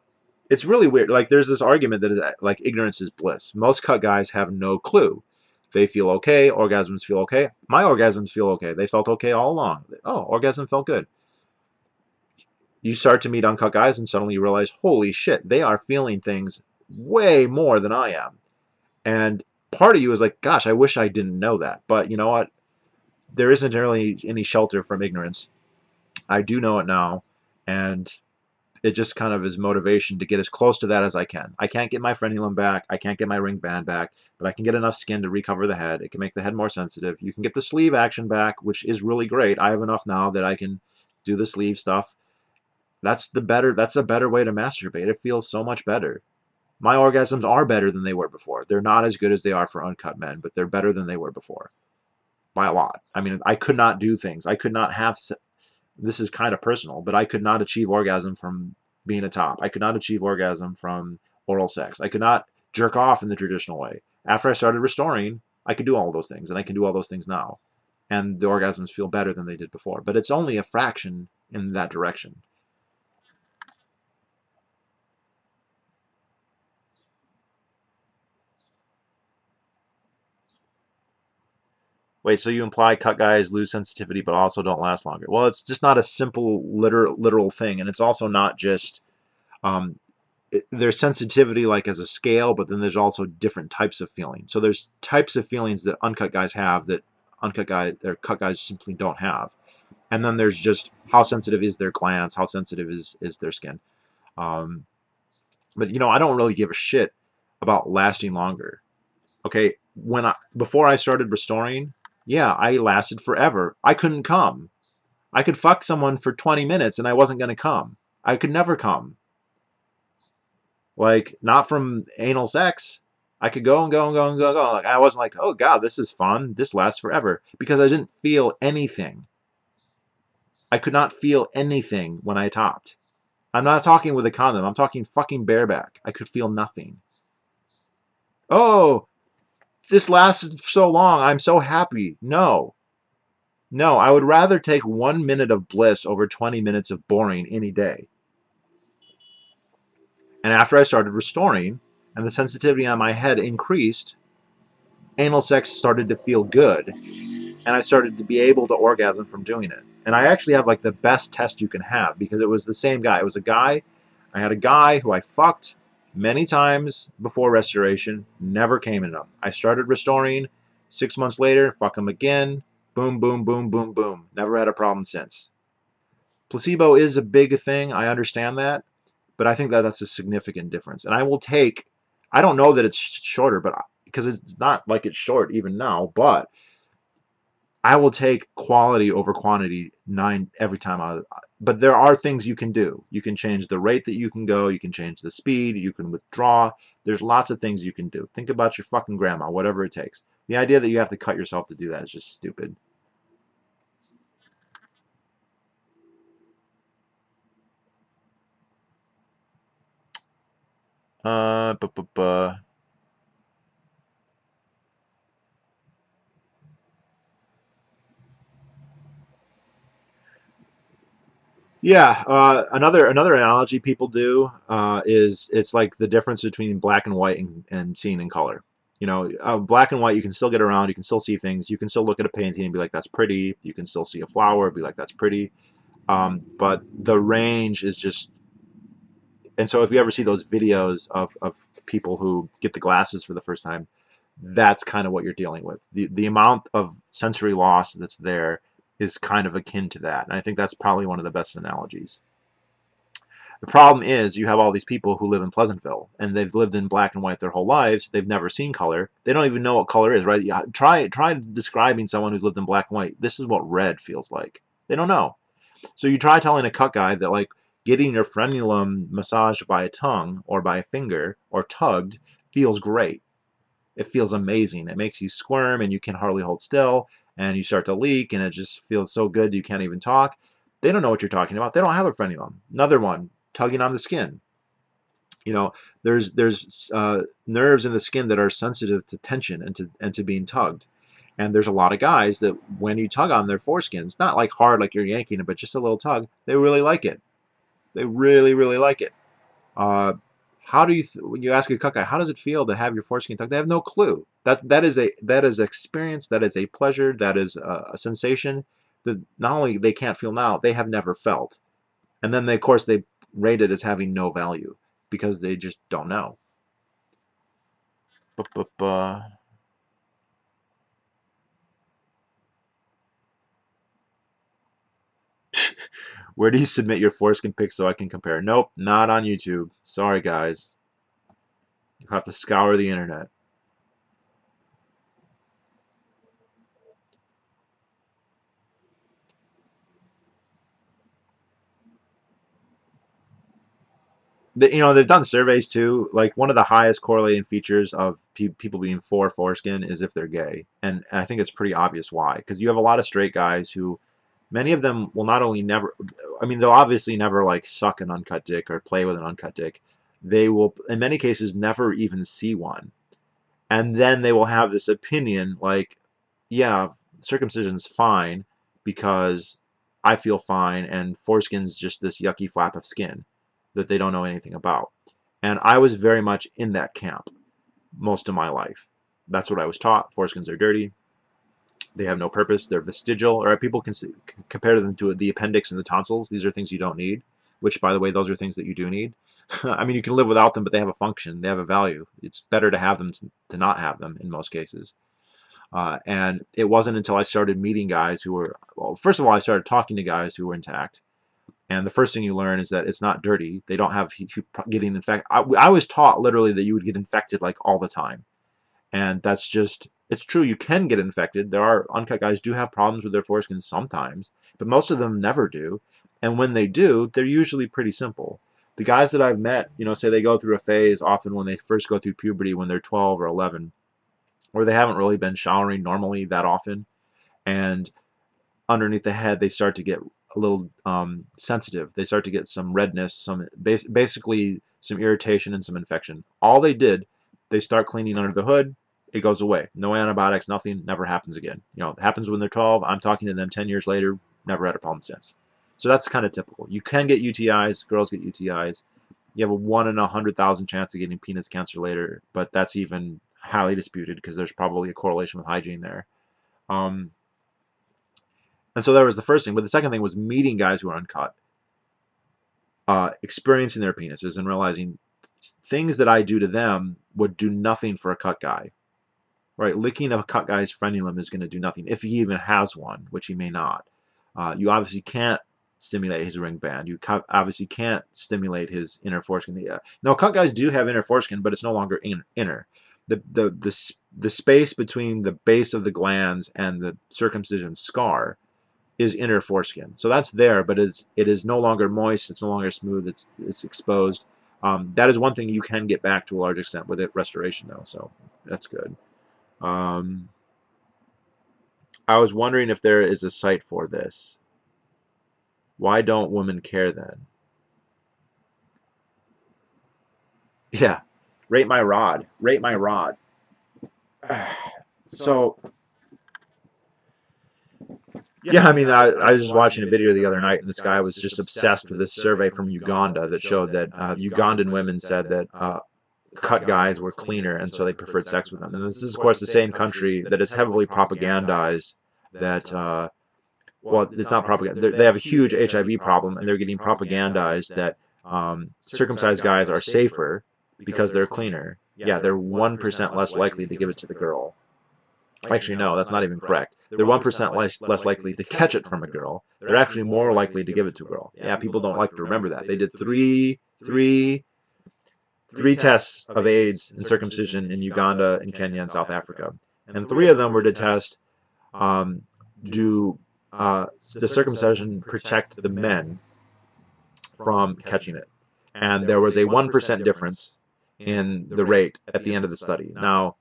It's really weird. Like there's this argument that is like ignorance is bliss. Most cut guys have no clue. They feel okay. Orgasms feel okay. My orgasms feel okay. They felt okay all along. Oh, orgasm felt good. You start to meet uncut guys and suddenly you realize, holy shit, they are feeling things way more than I am. And part of you is like, gosh, I wish I didn't know that. But you know what? There isn't really any shelter from ignorance. I do know it now. And it just kind of is motivation to get as close to that as I can. I can't get my frenulum back. I can't get my ring band back, but I can get enough skin to recover the head. It can make the head more sensitive. You can get the sleeve action back, which is really great. I have enough now that I can do the sleeve stuff. That's a better way to masturbate. It feels so much better. My orgasms are better than they were before. They're not as good as they are for uncut men, but they're better than they were before by a lot. I mean, I could not do things. I could not have, this is kind of personal, but I could not achieve orgasm from being a top. I could not achieve orgasm from oral sex. I could not jerk off in the traditional way. After I started restoring, I could do all those things, and I can do all those things now. And the orgasms feel better than they did before. But it's only a fraction in that direction. Wait, so you imply cut guys lose sensitivity but also don't last longer? Well, it's just not a simple literal thing, and it's also not just um, there's sensitivity like as a scale, but then there's also different types of feeling. So there's types of feelings that uncut guys have that uncut guys or cut guys simply don't have, and then there's just how sensitive is their glands, how sensitive is their skin. Um, but you know, I don't really give a shit about lasting longer. Okay, when I before I started restoring, yeah, I lasted forever. I couldn't come. I could fuck someone for 20 minutes and I wasn't gonna come. I could never come. Like not from anal sex. I could go and go and go and go and go. Like I wasn't like, oh god, this is fun. This lasts forever because I didn't feel anything. I could not feel anything when I topped. I'm not talking with a condom. I'm talking fucking bareback. I could feel nothing. Oh, this lasted so long. I'm so happy. No. No, I would rather take 1 minute of bliss over 20 minutes of boring any day. And after I started restoring and the sensitivity on my head increased, anal sex started to feel good and I started to be able to orgasm from doing it. And I actually have like the best test you can have because it was the same guy. It was a guy, I had a guy who I fucked many times before restoration, never came in him. I started restoring, 6 months later, fuck him again, boom, boom, boom, boom, boom. Never had a problem since. Placebo is a big thing, I understand that, but I think that that's a significant difference. And I will take, I don't know that it's shorter, but because it's not like it's short even now, but I will take quality over quantity nine every time out. But there are things you can do. You can change the rate that you can go. You can change the speed. You can withdraw. There's lots of things you can do. Think about your fucking grandma, whatever it takes. The idea that you have to cut yourself to do that is just stupid. Uh, bu- bu- bu- Yeah, another analogy people do is it's like the difference between black and white and seeing in color. You know, black and white, you can still get around, you can still see things, you can still look at a painting and be like, that's pretty. You can still see a flower, and be like, that's pretty. But the range is just, and so if you ever see those videos of people who get the glasses for the first time, that's kind of what you're dealing with. The amount of sensory loss that's there is kind of akin to that. And I think that's probably one of the best analogies. The problem is you have all these people who live in Pleasantville and they've lived in black and white their whole lives. They've never seen color. They don't even know what color is, right? Try describing someone who's lived in black and white. This is what red feels like. They don't know. So you try telling a cut guy that like getting your frenulum massaged by a tongue or by a finger or tugged feels great. It feels amazing. It makes you squirm and you can hardly hold still and you start to leak and it just feels so good you can't even talk. They don't know what you're talking about. They don't have a frenulum. Another one, tugging on the skin. You know, there's nerves in the skin that are sensitive to tension and to being tugged. And there's a lot of guys that when you tug on their foreskins, not like hard like you're yanking it, but just a little tug, they really like it. They really, really like it. Uh, how do you when you ask a cut guy, how does it feel to have your foreskin tucked? They have no clue. That is experience. That is a pleasure. That is a sensation that not only they can't feel now, they have never felt. And then they, of course, they rate it as having no value because they just don't know. Where do you submit your foreskin pics so I can compare? Nope, not on YouTube. Sorry, guys. You have to scour the internet. They've done surveys too. Like one of the highest correlating features of people being for foreskin is if they're gay, and I think it's pretty obvious why. Because you have a lot of straight guys who, many of them will not only never, I mean, they'll obviously never like suck an uncut dick or play with an uncut dick. They will, in many cases, never even see one, and then they will have this opinion like, yeah, circumcision's fine because I feel fine, and foreskin's just this yucky flap of skin that they don't know anything about. And I was very much in that camp most of my life. That's what I was taught. Foreskins are dirty. They have no purpose. They're vestigial. Or people can compare them to the appendix and the tonsils. These are things you don't need, which, by the way, those are things that you do need. I mean, you can live without them, but they have a function. They have a value. It's better to have them to not have them in most cases. And it wasn't until I started meeting guys who were, well, first of all, I started talking to guys who were intact. And the first thing you learn is that it's not dirty. They don't have getting infected. I was taught literally that you would get infected like all the time. And that's just, it's true. You can get infected. There are uncut guys do have problems with their foreskins sometimes, but most of them never do. And when they do, they're usually pretty simple. The guys that I've met, say they go through a phase often when they first go through puberty when they're 12 or 11, or they haven't really been showering normally that often. And underneath the head, they start to get a little sensitive. They start to get some redness, some basically some irritation and some infection. All they did, they start cleaning under the hood. It goes away. No antibiotics, nothing, never happens again. It happens when they're 12. I'm talking to them 10 years later, never had a problem since. So that's kind of typical. You can get UTIs. Girls get UTIs. You have a 1 in 100,000 chance of getting penis cancer later, but that's even highly disputed because there's probably a correlation with hygiene there. And so that was the first thing. But the second thing was meeting guys who are uncut, experiencing their penises and realizing things that I do to them would do nothing for a cut guy. Right? Licking a cut guy's frenulum is going to do nothing, if he even has one, which he may not. You obviously can't stimulate his ring band. You obviously can't stimulate his inner foreskin. Now, cut guys do have inner foreskin, but it's no longer inner. The space between the base of the glands and the circumcision scar is inner foreskin. So that's there, but it is no longer moist. It's no longer smooth. It's exposed. That is one thing you can get back to a large extent with it restoration, though. So that's good. I was wondering if there is a site for this. Why don't women care then? Yeah, rate my rod. Rate my rod. So. Yeah, I mean, I was just watching a video the other night, and this guy was just obsessed with this survey from Uganda that showed that Ugandan women said that cut guys were cleaner, and so they preferred sex with them. And this is, of course, the same country that is heavily propagandized that, well, it's not propaganda. They have a huge HIV problem, and they're getting propagandized that circumcised guys are safer because they're cleaner. Yeah, they're 1% less likely to give it to the girl. Actually, no, that's not even correct. They're 1% less likely to catch it from a girl. They're actually more likely to give it to a girl. Yeah, people don't like to remember that. They did three tests of AIDS and circumcision in Uganda and Kenya and South Africa. And 3 of them were to test, do the circumcision protect the men from catching it? And there was a 1% difference in the rate at the end of the study. Now,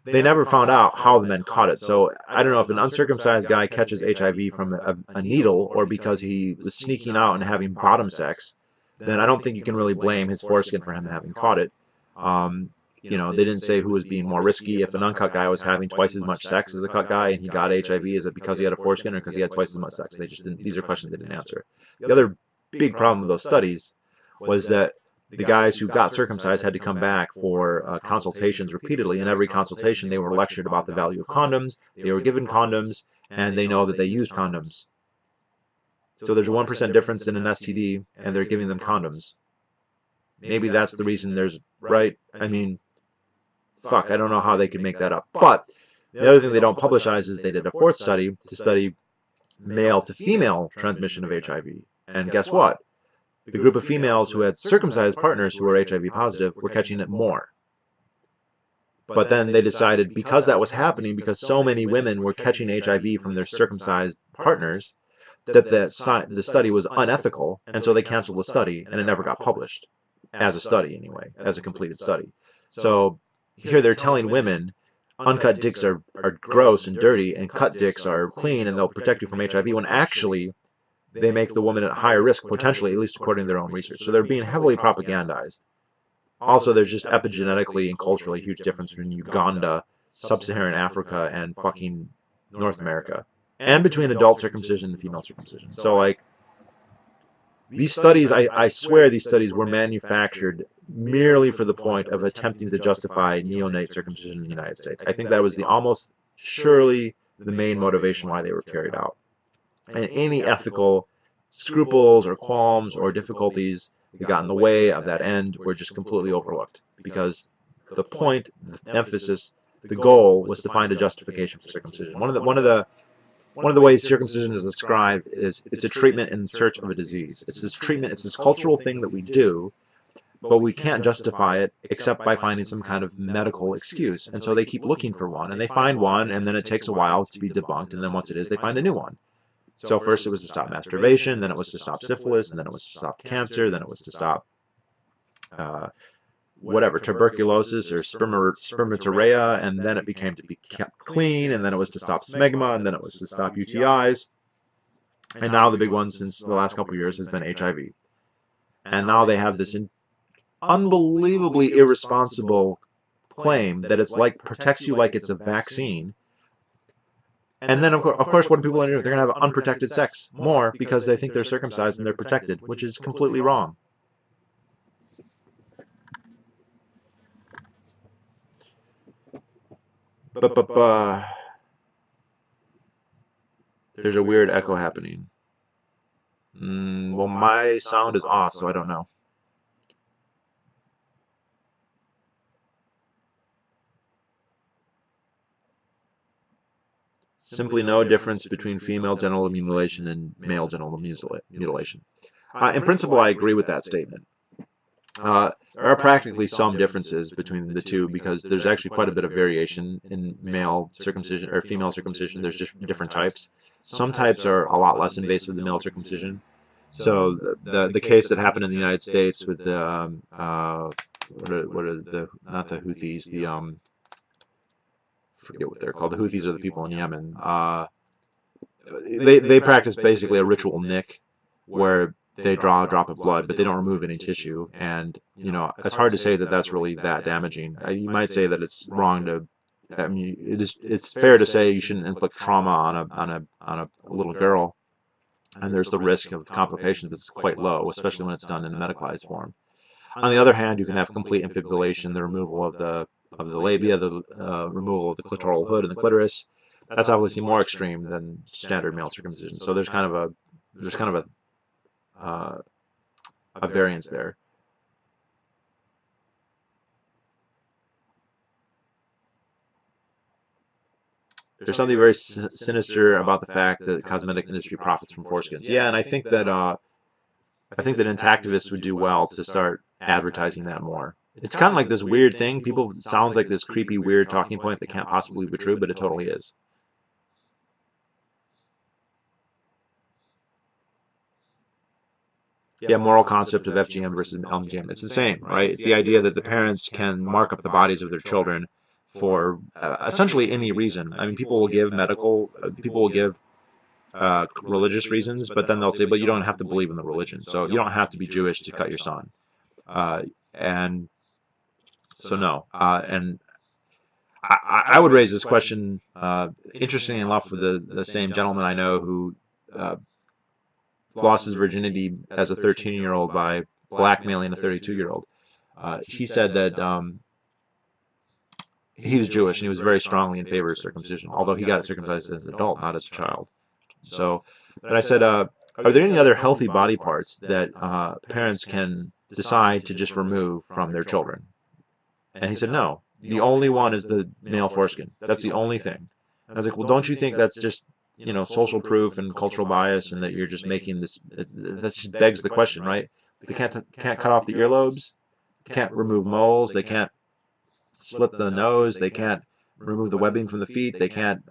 they never found out how the men caught it. So I don't know if an uncircumcised guy catches HIV from a needle or because he was sneaking out and having bottom sex, then I don't think you can really blame his foreskin for him having caught it. They didn't say who was being more risky. If an uncut guy was having twice as much sex as a cut guy and he got HIV, is it because he had a foreskin or because he had twice as much sex? They just didn't. These are questions they didn't answer. The other big problem with those studies was that the guys who got circumcised had to come back for consultations repeatedly. In every consultation, they were lectured about the value of condoms. They were given condoms, and they know that they used condoms. So there's a 1% difference in an STD, and they're giving them condoms. Maybe that's the reason there's, right? I mean, fuck, I don't know how they could make that up. But the other thing they don't publicize is they did a fourth study to study male to female transmission of HIV. And guess what? The group of females who had circumcised partners who were HIV positive were catching it more. But then they decided, because that was happening, because so many women were catching HIV from their circumcised partners, that the study was unethical, and so they canceled the study, and it never got published. As a study, anyway, as a completed study. So here they're telling women uncut dicks are gross and dirty, and cut dicks are clean, and they'll protect you from HIV, when actually they make the woman at higher risk, potentially, at least according to their own research. So they're being heavily propagandized. Also, there's just epigenetically and culturally a huge difference between Uganda, Sub-Saharan Africa, and fucking North America. And between adult circumcision and female circumcision. So, like, these studies, I swear these studies were manufactured merely for the point of attempting to justify neonate circumcision in the United States. I think that was the almost surely the main motivation why they were carried out. And any ethical scruples or qualms or difficulties that got in the way of that end were just completely overlooked, because the point, the emphasis, the goal was to find a justification for circumcision. One of the ways circumcision is described is it's a treatment in search of a disease. It's this treatment, it's this cultural thing that we do, but we can't justify it except by finding some kind of medical excuse. And so they keep looking for one, and they find one, and then it takes a while to be debunked, and then once it is, they find a new one. So first it was to stop masturbation, then it was to stop syphilis, and then it was to stop cancer, then it was to stop whatever, tuberculosis or spermatoria, and then it became to be kept clean, and then it was to stop smegma, and then it was to stop UTIs. And now the big one since the last couple of years has been HIV. And now they have this unbelievably irresponsible claim that it's like, protects you like it's a vaccine. And then, of course, what do people do? They're going to have unprotected sex more because they think they're circumcised and they're protected, which is completely wrong. There's a weird echo happening. Well, my sound is off, so I don't know. Simply no difference between female genital mutilation and male genital mutilation. In principle, I agree with that statement. There are practically some differences between the two, because there's actually quite a bit of variation in male circumcision or female circumcision. There's just different types. Some types are a lot less invasive than male circumcision. So the case that happened in the United States with the what are the, not the Houthis, the forget what they're called. The Houthis are the people in Yemen. They practice basically a ritual nick where they draw a drop of blood, but they don't remove any tissue. And, you know, it's hard to say that that's really that damaging. You might say that it's wrong to, I mean, it's fair to say you shouldn't inflict trauma on a little girl, and there's the risk of complications, but it's quite low, especially when it's done in a medicalized form. On the other hand, you can have complete infibulation, the removal of the labia, the removal of the clitoral hood and the clitoris. That's obviously more extreme than standard male circumcision. So there's kind of a variance there. There's something very sinister about the fact that the cosmetic industry profits from foreskins. Yeah, and I think that intactivists would do well to start advertising that more. It's kind of like this weird thing. People, it sounds like this creepy, weird talking point that can't possibly be true, but it totally is. Yeah, moral concept of FGM versus LGM. It's the same, right? It's the idea that the parents can mark up the bodies of their children for essentially any reason. I mean, people will give religious reasons, but then they'll say, but you don't have to believe in the religion. So you don't have to be Jewish to cut your son. And so no. And I would raise this question, interestingly enough, with the same gentleman I know who lost his virginity as a 13-year-old by blackmailing a 32-year-old. He said that he was Jewish and he was very strongly in favor of circumcision, although he got circumcised as an adult, not as a child. So, but I said, are there any other healthy body parts that parents can decide to just remove from their children? And he said, no. The only one is the male foreskin. That's the only thing. I was like, well, don't you think that's just, social proof and cultural bias, and that you're just making this? That just begs the question, right? They can't cut off the earlobes, can't remove moles, they can't slit the nose, they can't remove the webbing from the feet, they can't,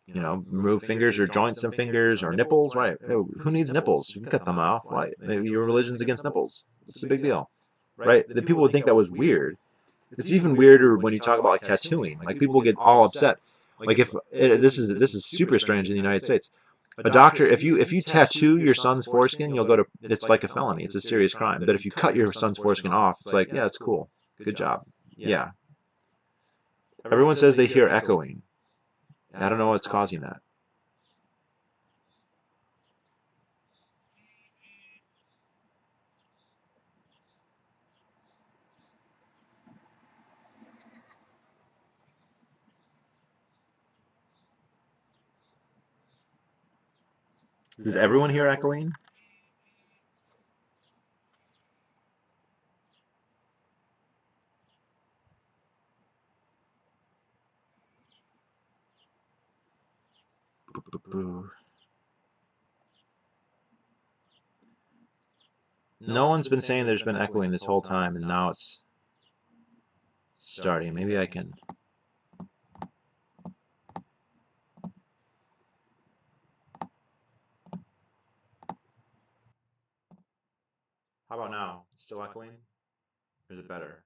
remove fingers or joints of fingers or nipples, right? Who needs nipples? You can cut them off. Why? Maybe your religion's against nipples. What's the big deal, right? The people would think that was weird. It's even weirder when you talk about like tattooing. Like people get all upset. Like if this is super strange in the United States. A doctor, if you tattoo your son's foreskin, you'll go to, it's like a felony. It's a serious crime. But if you cut your son's foreskin off, it's like, yeah, it's cool. Good job. Yeah. Everyone says they hear echoing. I don't know what's causing that. Does everyone hear echoing? No one's been saying there's been echoing this whole time, and now it's starting. Maybe I can. How about now? Still echoing? Or is it better?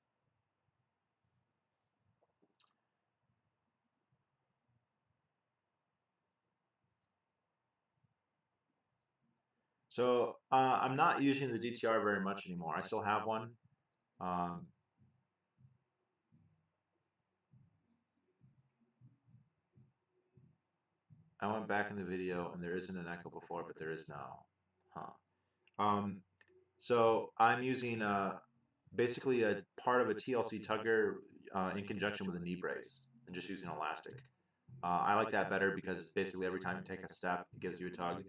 So I'm not using the DTR very much anymore. I still have one. Um, I went back in the video and there isn't an echo before, but there is now. Huh. So I'm using basically a part of a TLC tugger in conjunction with a knee brace and just using elastic. I like that better because basically every time you take a step, it gives you a tug.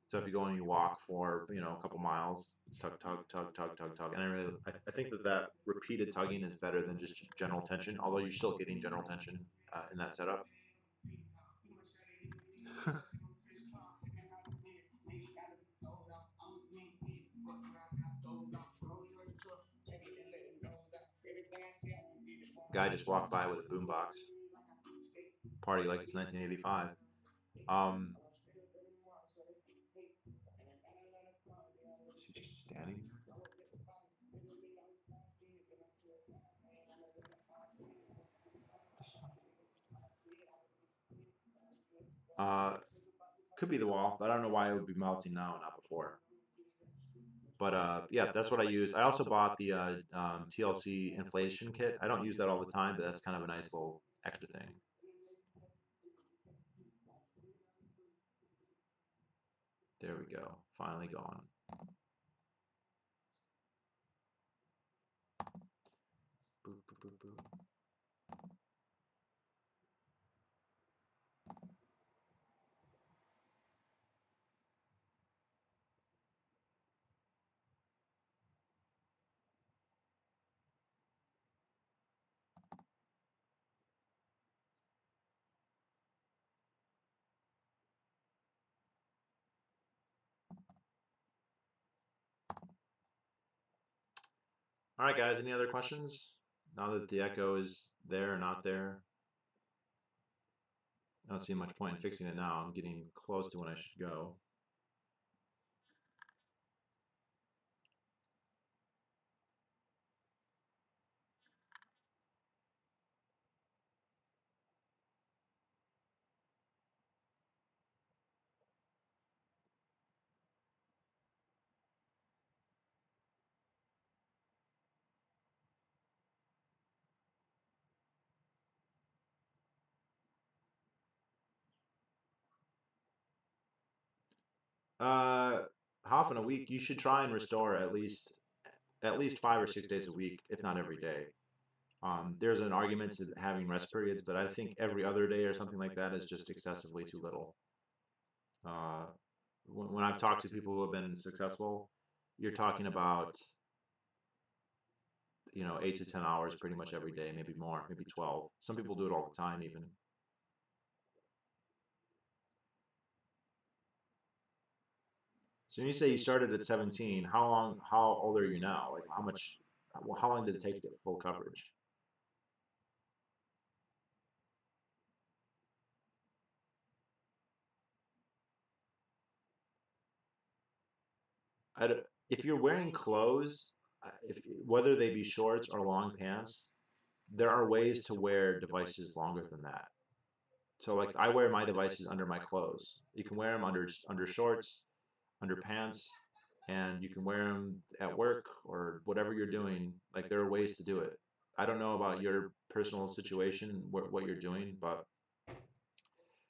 So if you go and you walk for a couple miles, it's tug tug tug tug tug tug, and I think that repeated tugging is better than just general tension. Although you're still getting general tension in that setup. Guy just walked by with a boombox, party like it's 1985. Um, is he just standing there? Uh, could be the wall, but I don't know why it would be melting now and not before. But yeah, that's what I use. I also bought the TLC inflation kit. I don't use that all the time, but that's kind of a nice little extra thing. There we go. Finally gone. Boop, boop, boop, boop. All right, guys. Any other questions? Now that the echo is there or not there, I don't see much point in fixing it now. I'm getting close to when I should go. Uh, how often a week? You should try and restore at least at least 5 or 6 days a week, if not every day. There's an argument to having rest periods, but I think every other day or something like that is just excessively too little. Uh, when I've talked to people who have been successful, you're talking about 8 to 10 hours pretty much every day, maybe more, maybe 12. Some people do it all the time even. So when you say you started at 17, how old are you now? Like how long did it take to get full coverage? If you're wearing clothes, whether they be shorts or long pants, there are ways to wear devices longer than that. So like I wear my devices under my clothes. You can wear them under shorts, under pants, and you can wear them at work or whatever you're doing. Like there are ways to do it. I don't know about your personal situation, what you're doing, but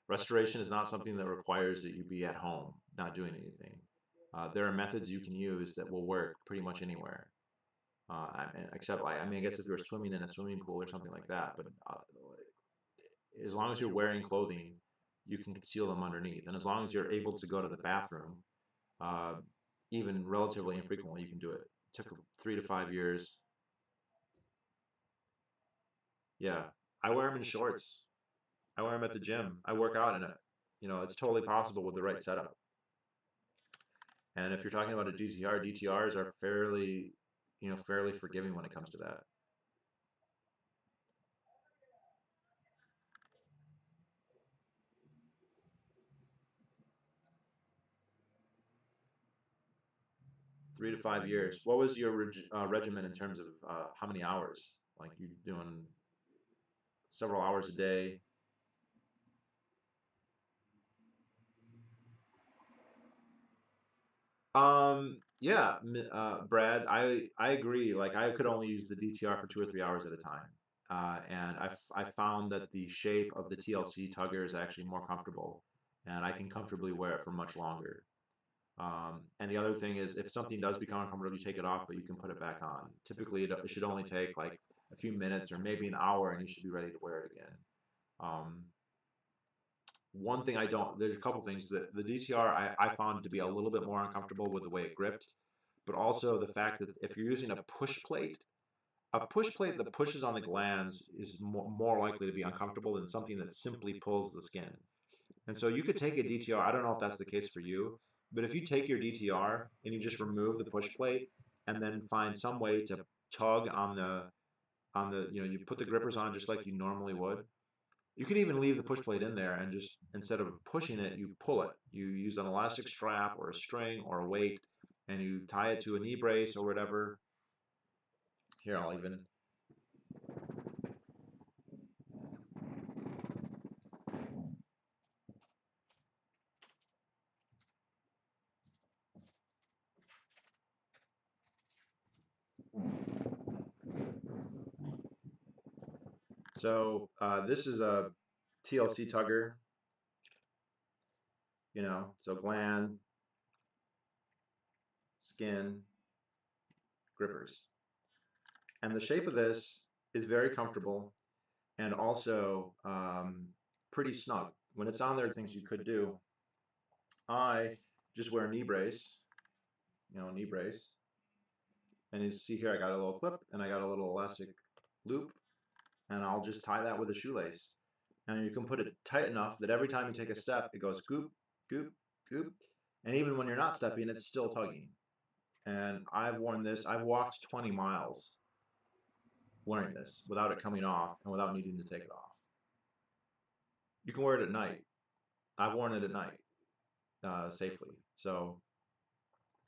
restoration is not something that requires that you be at home, not doing anything. There are methods you can use that will work pretty much anywhere. Except, like, I mean, I guess if you're swimming in a swimming pool or something like that, but as long as you're wearing clothing, you can conceal them underneath. And as long as you're able to go to the bathroom, uh, even relatively infrequently, you can do it. It took 3 to 5 years. Yeah. I wear them in shorts. I wear them at the gym. I work out in it. It's totally possible with the right setup. And if you're talking about a DTR, DTRs are fairly forgiving when it comes to that. 3 to 5 years. What was your regimen in terms of how many hours? Like you doing several hours a day? Yeah, Brad, I agree. Like I could only use the DTR for 2 or 3 hours at a time. And I found that the shape of the TLC tugger is actually more comfortable, and I can comfortably wear it for much longer. And the other thing is, if something does become uncomfortable, you take it off, but you can put it back on. Typically, it should only take like a few minutes or maybe an hour, and you should be ready to wear it again. Um, One thing I don't, there's a couple things that the DTR I found to be a little bit more uncomfortable with the way it gripped, but also the fact that if you're using a push plate that pushes on the glands is more likely to be uncomfortable than something that simply pulls the skin. And so you could take a DTR. I don't know if that's the case for you, but if you take your DTR and you just remove the push plate and then find some way to tug on the you put the grippers on just like you normally would. You could even leave the push plate in there and just instead of pushing it, you pull it. You use an elastic strap or a string or a weight and you tie it to a knee brace or whatever. Here, I'll even. So this is a TLC tugger, so gland, skin, grippers. And the shape of this is very comfortable and also pretty snug. When it's on there, things you could do. I just wear a knee brace, knee brace. And you see here, I got a little clip and I got a little elastic loop, and I'll just tie that with a shoelace. And you can put it tight enough that every time you take a step, it goes goop, goop, goop. And even when you're not stepping, it's still tugging. And I've worn this, I've walked 20 miles wearing this without it coming off and without needing to take it off. You can wear it at night. I've worn it at night safely. So,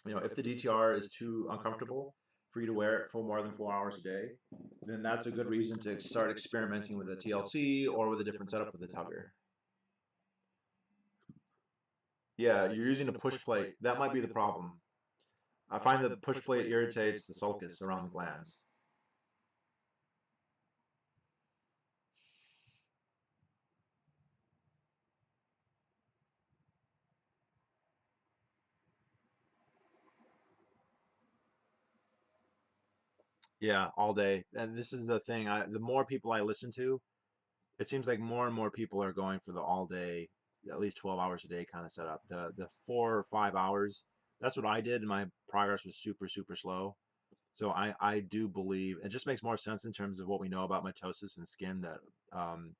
if the DTR is too uncomfortable for you to wear it for more than 4 hours a day, then that's a good reason to start experimenting with a TLC or with a different setup with a tugger. Yeah, you're using a push plate. That might be the problem. I find that the push plate irritates the sulcus around the glands. Yeah, all day. And this is the thing. The more people I listen to, it seems like more and more people are going for the all day, at least 12 hours a day kind of setup. The 4 or 5 hours, that's what I did, and my progress was super, super slow. So I do believe it just makes more sense in terms of what we know about mitosis and skin that um,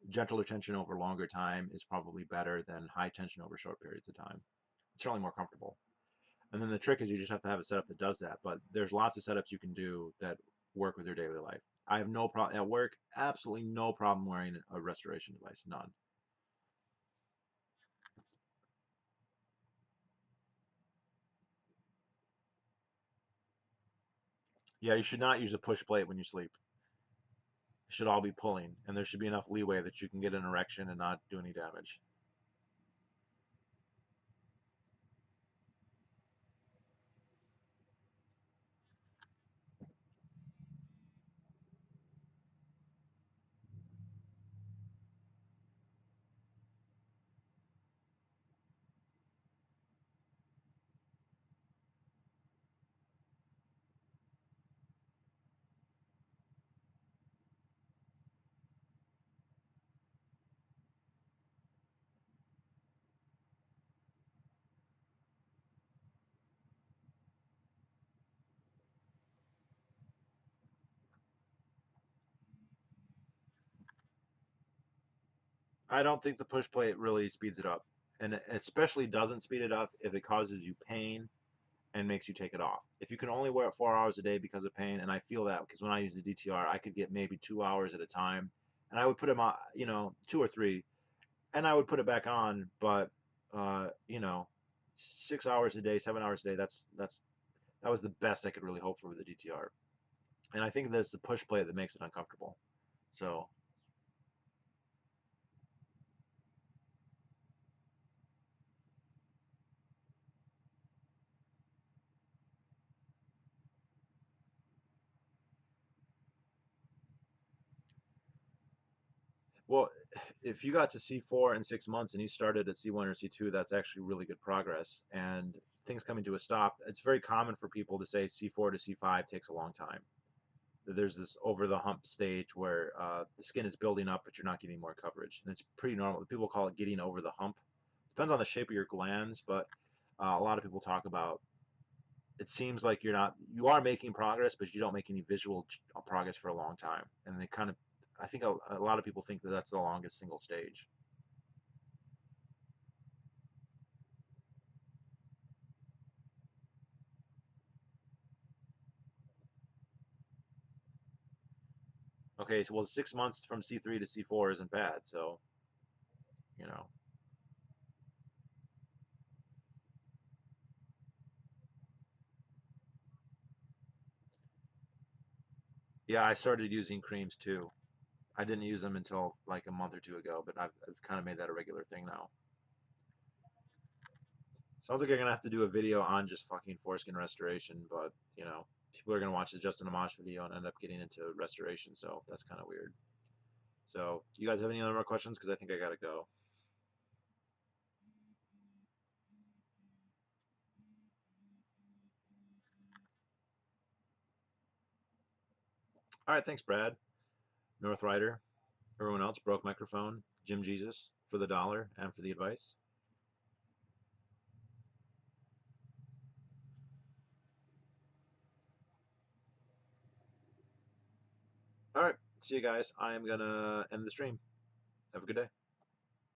gentle tension over longer time is probably better than high tension over short periods of time. It's certainly more comfortable. And then the trick is you just have to have a setup that does that. But there's lots of setups you can do that work with your daily life. I have no problem at work, absolutely no problem wearing a restoration device, none. Yeah, you should not use a push plate when you sleep. It should all be pulling, and there should be enough leeway that you can get an erection and not do any damage. I don't think the push plate really speeds it up, and it especially doesn't speed it up if it causes you pain and makes you take it off. If you can only wear it 4 hours a day because of pain, and I feel that because when I use the DTR, I could get maybe 2 hours at a time, and I would put them on, 2 or 3, and I would put it back on, but 6 hours a day, 7 hours a day, that was the best I could really hope for with the DTR. And I think that's the push plate that makes it uncomfortable. So, well, if you got to C4 in 6 months and you started at C1 or C2, that's actually really good progress. And things coming to a stop, it's very common for people to say C4 to C5 takes a long time. There's this over the hump stage where the skin is building up, but you're not getting more coverage. And it's pretty normal. People call it getting over the hump. Depends on the shape of your glands, but a lot of people talk about it seems like you are making progress, but you don't make any visual progress for a long time. And they kind of, I think a lot of people think that that's the longest single stage. Okay, so well, 6 months from C3 to C4 isn't bad. So, you know, yeah, I started using creams too. I didn't use them until like a month or two ago, but I've kind of made that a regular thing now. Sounds like I'm gonna have to do a video on just fucking foreskin restoration, but people are gonna watch the Justin Amash video and end up getting into restoration, so that's kind of weird. So, do you guys have any other more questions? Because I think I gotta go. All right, thanks, Brad, North Rider, everyone else, Broke Microphone, Jim Jesus for the dollar and for the advice. All right, see you guys. I am gonna end the stream. Have a good day.